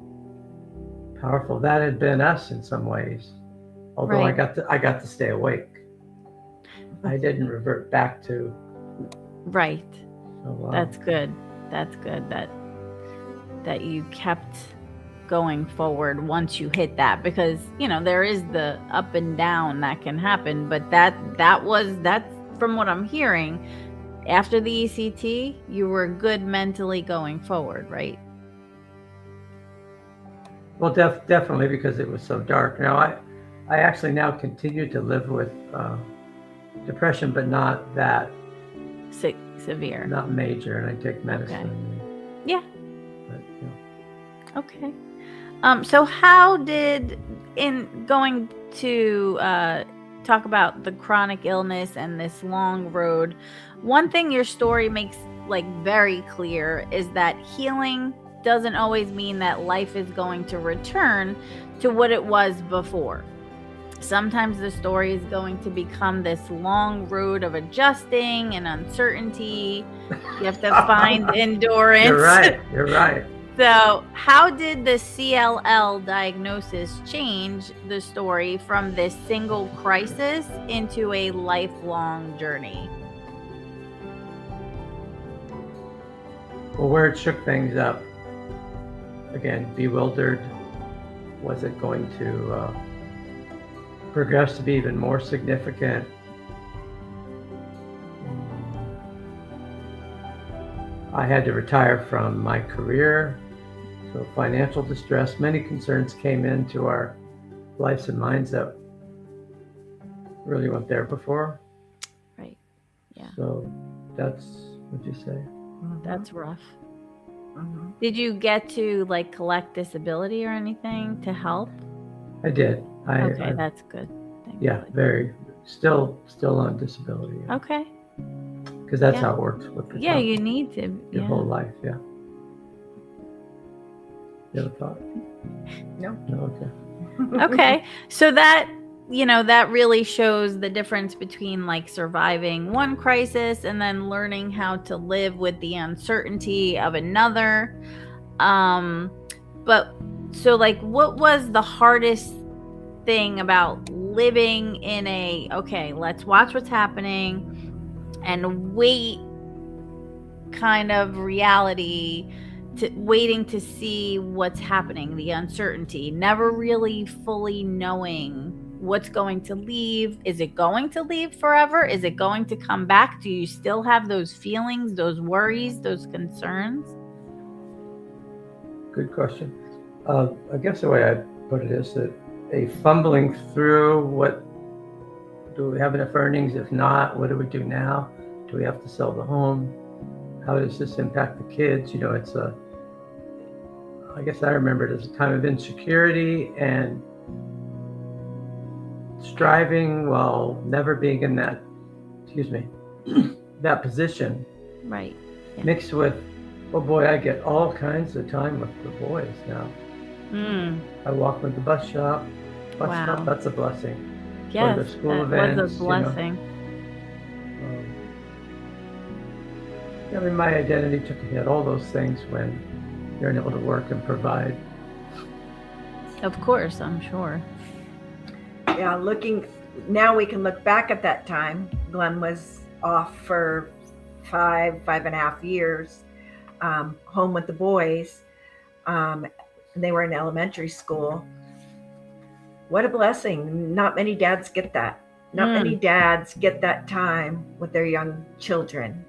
Speaker 3: powerful. That had been us in some ways, although I got to stay awake. I didn't revert back to.
Speaker 2: Right.
Speaker 3: Oh, wow.
Speaker 2: That's good. That's good that you kept going forward once you hit that, because there is the up and down that can happen, but that's from what I'm hearing, after the ECT you were good mentally going forward, right?
Speaker 3: Well, definitely, because it was so dark. Now I actually now continue to live with depression, but not that
Speaker 2: severe,
Speaker 3: not major, and I take medicine.
Speaker 2: Okay. Yeah.
Speaker 3: But,
Speaker 2: Okay. So how did, in going to talk about the chronic illness and this long road, one thing your story makes very clear is that healing doesn't always mean that life is going to return to what it was before. Sometimes the story is going to become this long road of adjusting and uncertainty. You have to find endurance.
Speaker 3: You're right.
Speaker 2: So how did the CLL diagnosis change the story from this single crisis into a lifelong journey?
Speaker 3: Well, where it shook things up, again, bewildered. Was it going to progress to be even more significant? I had to retire from my career, so financial distress, many concerns came into our lives and minds that really weren't there before.
Speaker 2: Right. Yeah.
Speaker 3: So that's, what'd you say?
Speaker 2: That's rough. Did you get to collect disability or anything to help?
Speaker 3: I did.
Speaker 2: Okay, that's good.
Speaker 3: Very. Still on disability. Yeah.
Speaker 2: Okay.
Speaker 3: Because that's how it works with the
Speaker 2: Yeah, you need to.
Speaker 3: Your whole life, yeah. You ever thought?
Speaker 1: No.
Speaker 3: No, okay.
Speaker 2: Okay. So that that really shows the difference between like surviving one crisis and then learning how to live with the uncertainty of another. But so like, what was the hardest thing about living in okay, let's watch what's happening and wait kind of reality, to waiting to see what's happening, the uncertainty, never really fully knowing what's going to leave? Is it going to leave forever? Is it going to come back? Do you still have those feelings, those worries, those concerns?
Speaker 3: Good question. I guess the way I put it is that a fumbling through, what do we have enough earnings? If not, what do we do now? Do we have to sell the home? How does this impact the kids? I guess I remember it as a time of insecurity and striving while never being in that, that position.
Speaker 2: Right. Yeah.
Speaker 3: Mixed with, oh boy, I get all kinds of time with the boys now. I walk with the bus stop, that's a blessing.
Speaker 2: Yes,
Speaker 3: the school
Speaker 2: that
Speaker 3: events,
Speaker 2: was a blessing.
Speaker 3: My identity took a hit, all those things when you're unable to work and provide.
Speaker 2: Of course, I'm sure.
Speaker 1: Yeah, now we can look back at that time. Glen was off for 5.5 years, home with the boys. They were in elementary school. What a blessing. Not many dads get that. Not many dads get that time with their young children.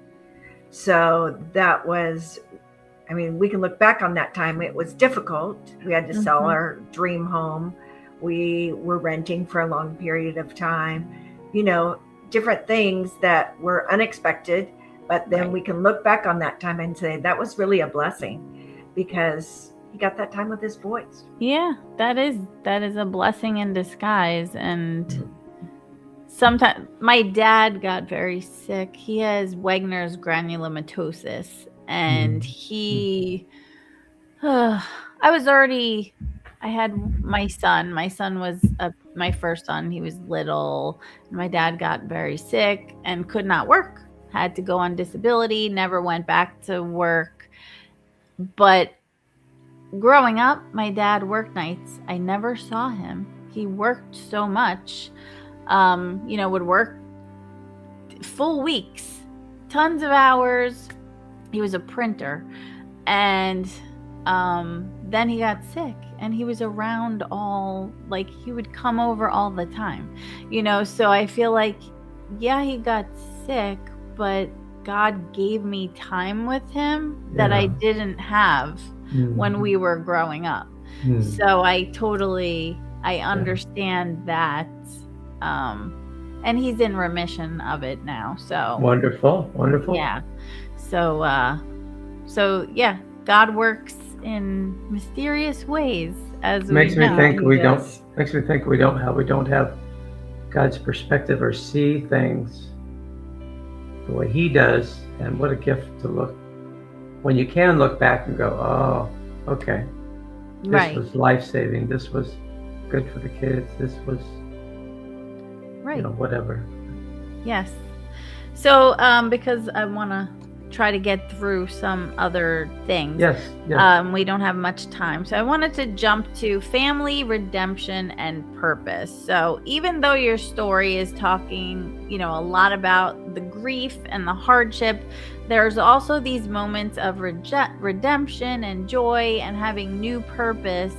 Speaker 1: So that was, we can look back on that time. It was difficult. We had to sell our dream home. We were renting for a long period of time, different things that were unexpected. But then we can look back on that time and say that was really a blessing because he got that time with his boys.
Speaker 2: Yeah, that is a blessing in disguise. And sometimes my dad got very sick. He has Wegener's granulomatosis, and I had my son. My son was my first son. He was little. And my dad got very sick and could not work. Had to go on disability, never went back to work. But growing up, my dad worked nights. I never saw him. He worked so much, would work full weeks, tons of hours. He was a printer. And then he got sick, and he was around he would come over all the time, so I feel like, yeah, he got sick, but God gave me time with him that I didn't have when we were growing up. So I understand that. And he's in remission of it now. So
Speaker 3: wonderful.
Speaker 2: Yeah. So yeah, God works in mysterious ways, as
Speaker 3: makes me think we don't have God's perspective or see things the way he does. And what a gift to look when you can look back and go, oh, okay, this was life-saving, this was good for the kids, this was whatever.
Speaker 2: Yes. So because I want to try to get through some other things.
Speaker 3: Yes.
Speaker 2: We don't have much time. So I wanted to jump to family, redemption, and purpose. So even though your story is talking, a lot about the grief and the hardship, there's also these moments of redemption and joy and having new purpose,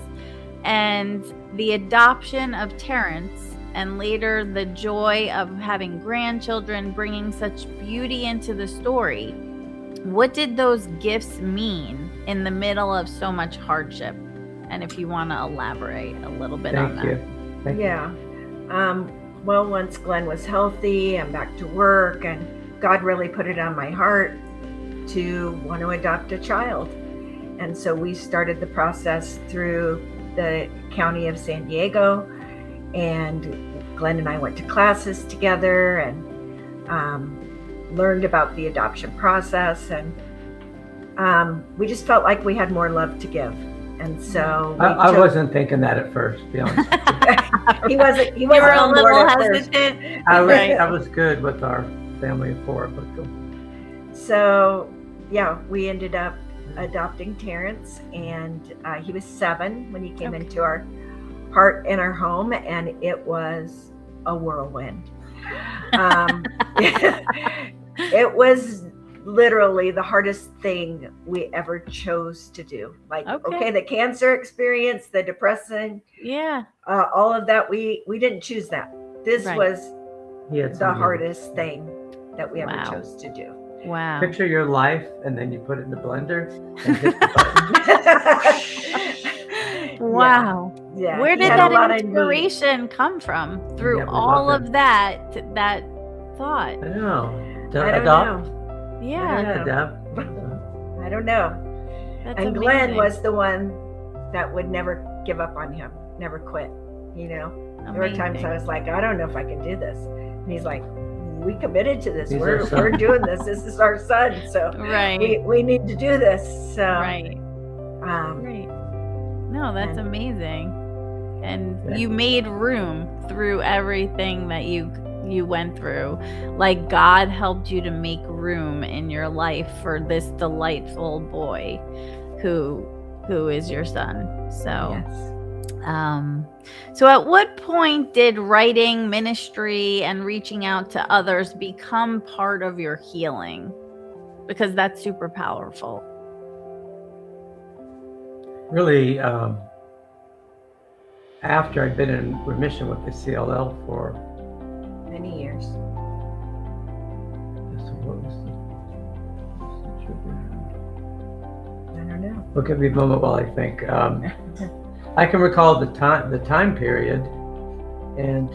Speaker 2: and the adoption of Terrence, and later the joy of having grandchildren, bringing such beauty into the story. What did those gifts mean in the middle of so much hardship? And if you want to elaborate a little bit on that.
Speaker 3: Thank
Speaker 1: you. Well, once Glen was healthy and back to work, and God really put it on my heart to want to adopt a child. And so we started the process through the county of San Diego, and Glen and I went to classes together and learned about the adoption process, and we just felt like we had more love to give. And so
Speaker 3: I wasn't thinking that at first, to be honest with you.
Speaker 1: He wasn't
Speaker 2: You were a
Speaker 1: on board
Speaker 2: little
Speaker 1: at first.
Speaker 2: hesitant.
Speaker 3: I was good with our family of four, but
Speaker 1: So, yeah, we ended up adopting Terrence, and he was 7 when he came into our heart and our home, and it was a whirlwind. It was literally the hardest thing we ever chose to do. Like, okay, the cancer experience, the depression, all of that, we didn't choose that. This was the hardest thing that we ever chose to do.
Speaker 2: Wow.
Speaker 3: Picture your life, and then you put it in the blender and hit the button.
Speaker 2: Wow.
Speaker 1: Yeah.
Speaker 2: Where did that inspiration come from? Through all of that thought.
Speaker 3: I don't know.
Speaker 1: I don't know.
Speaker 2: Yeah.
Speaker 1: I don't know.
Speaker 2: That's
Speaker 1: and
Speaker 2: amazing.
Speaker 1: Glenn was the one that would never give up on him, never quit. You know, there were times I was like, I don't know if I can do this. And he's like, we committed to this. We're doing this. This is our son. So we need to do this. So
Speaker 2: Great. No, that's amazing. And you made room through everything that you went through. Like, God helped you to make room in your life for this delightful boy who is your son. So so at what point did writing, ministry, and reaching out to others become part of your healing? Because that's super powerful.
Speaker 3: Really, after I'd been in remission with the CLL for
Speaker 1: many years.
Speaker 3: So what was the trigger?
Speaker 1: I don't know.
Speaker 3: Well, give me a moment while I think. I can recall the time period, and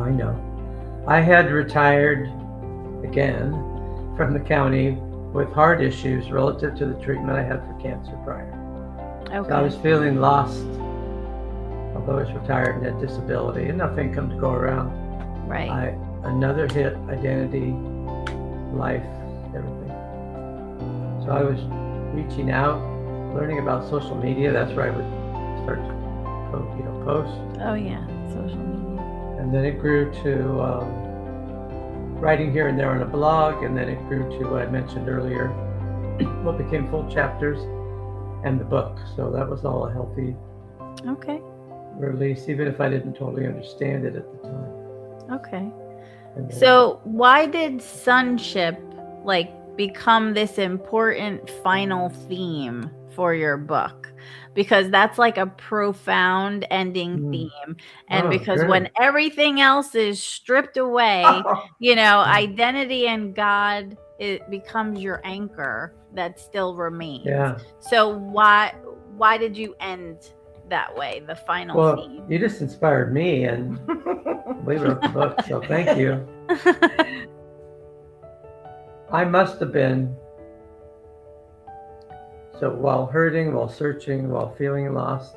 Speaker 3: I know. I had retired again from the county with heart issues relative to the treatment I had for cancer prior. So I was feeling lost, although I was retired and had disability, enough income to go around. Another hit, identity, life, everything. So I was reaching out, learning about social media. That's where I would start to post.
Speaker 2: Social media.
Speaker 3: And then it grew to writing here and there on a blog, and then it grew to what I mentioned earlier, what became full chapters, and the book. So that was all a healthy release, even if I didn't totally understand it at the time.
Speaker 2: So why did sonship become this important final theme for your book? Because that's like a profound ending theme. And because when everything else is stripped away, identity in God, it becomes your anchor that still remains. So why did you end that way, the final theme?
Speaker 3: You just inspired me, and we wrote the book, so thank you. I must have been, so while hurting, while searching, while feeling lost,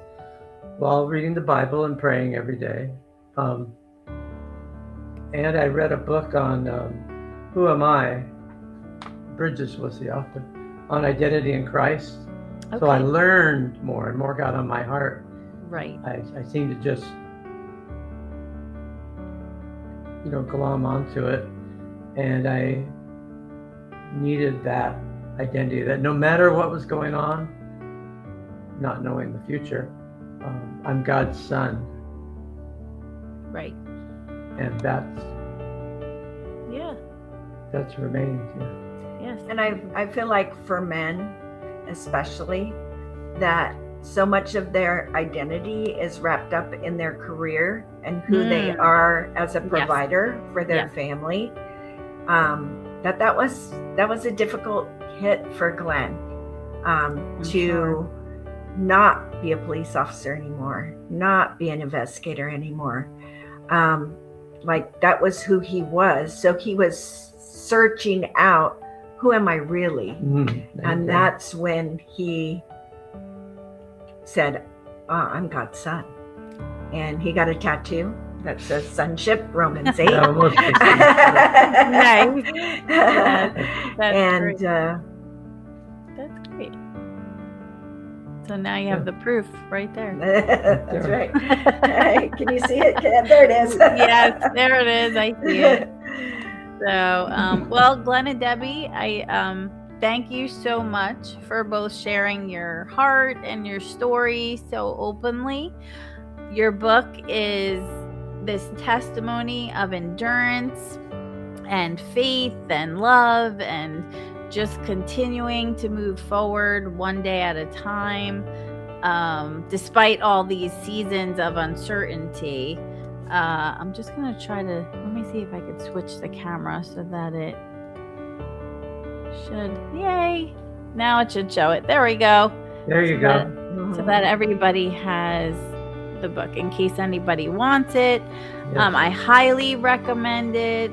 Speaker 3: while reading the Bible and praying every day, and I read a book on Who Am I? Bridges was the author, on identity in Christ. So I learned more, and more got on my heart. I seemed to just, glom onto it, and I needed that identity, that no matter what was going on, not knowing the future, I'm God's son. And that's remained.
Speaker 1: And I feel like for men especially, that so much of their identity is wrapped up in their career and who they are as a provider for their family. That was a difficult hit for Glenn, to not be a police officer anymore, not be an investigator anymore. That was who he was. So he was searching out, who am I really? And that's when he said, I'm God's son. And he got a tattoo that says sonship, Romans 8.
Speaker 2: Nice. That's
Speaker 1: and
Speaker 2: great. That's great. So now you have the proof right there.
Speaker 1: That's right. Hey, can you see it? There it is.
Speaker 2: Yes, there it is. I see it. So, well, Glen and Debbie, I thank you so much for both sharing your heart and your story so openly. Your book is this testimony of endurance and faith and love and just continuing to move forward one day at a time, despite all these seasons of uncertainty. I'm just going to try to, let me see if I could switch the camera so that it should, yay, now it should show it. There we go.
Speaker 3: There you go.
Speaker 2: So that everybody has the book in case anybody wants it.
Speaker 3: Yes.
Speaker 2: I highly recommend it.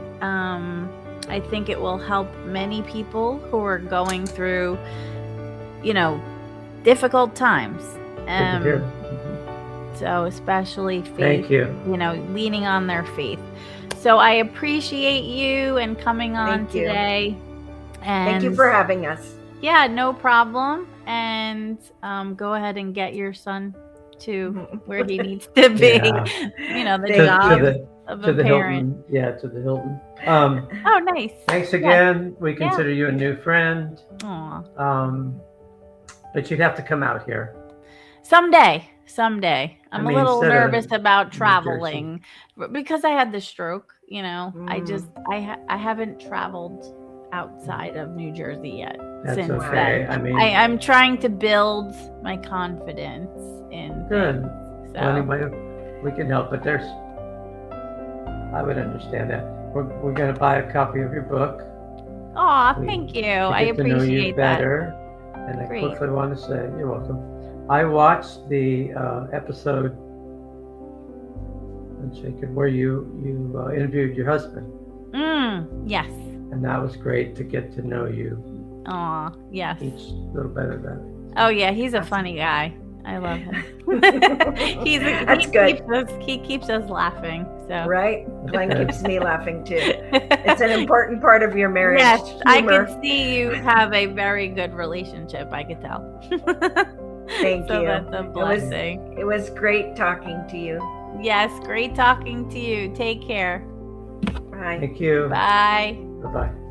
Speaker 2: I think it will help many people who are going through, difficult times.
Speaker 3: Good to hear.
Speaker 2: So especially faith,
Speaker 3: Thank you.
Speaker 2: Leaning on their faith. So I appreciate you and coming on
Speaker 1: Thank you.
Speaker 2: today. And
Speaker 1: Thank you for having us.
Speaker 2: yeah, no problem. And go ahead and get your son to where he needs to be.
Speaker 3: Yeah.
Speaker 2: The
Speaker 1: Thank
Speaker 2: job
Speaker 1: you.
Speaker 2: of
Speaker 3: To
Speaker 2: a
Speaker 3: the
Speaker 2: parent.
Speaker 3: Hilton. Yeah, to the Hilton.
Speaker 2: Oh, nice.
Speaker 3: Thanks again. We consider you a new friend.
Speaker 2: Aw.
Speaker 3: But you'd have to come out here.
Speaker 2: Someday. I'm a
Speaker 3: mean,
Speaker 2: little
Speaker 3: instead of
Speaker 2: nervous about
Speaker 3: New Jersey.
Speaker 2: traveling because I had the stroke. I haven't traveled outside of New Jersey yet.
Speaker 3: That's
Speaker 2: since
Speaker 3: okay.
Speaker 2: then.
Speaker 3: I mean,
Speaker 2: I'm trying to build my confidence in
Speaker 3: good.
Speaker 2: things, so.
Speaker 3: Well, anyway, we can help, but I would understand that. We're going to buy a copy of your book.
Speaker 2: Aw, thank you.
Speaker 3: To
Speaker 2: I
Speaker 3: get to know you
Speaker 2: appreciate that.
Speaker 3: better. And I
Speaker 2: Great.
Speaker 3: quickly want to say, you're welcome. I watched the episode Unshaken where you interviewed your husband,
Speaker 2: Yes.
Speaker 3: and that was great to get to know you
Speaker 2: Aw, yes.
Speaker 3: each little better better.
Speaker 2: Oh yeah, he's a funny guy. I love him.
Speaker 1: That's good.
Speaker 2: He keeps us laughing. So
Speaker 1: Right? Glen keeps me laughing too. It's an important part of your marriage.
Speaker 2: yes, I
Speaker 1: humor.
Speaker 2: could see you have a very good relationship. I could tell.
Speaker 1: Thank
Speaker 2: So
Speaker 1: you.
Speaker 2: that's a blessing.
Speaker 1: It was great talking to you.
Speaker 2: Yes, great talking to you. Take care.
Speaker 1: Bye.
Speaker 3: Thank you.
Speaker 2: Bye.
Speaker 3: Bye-bye.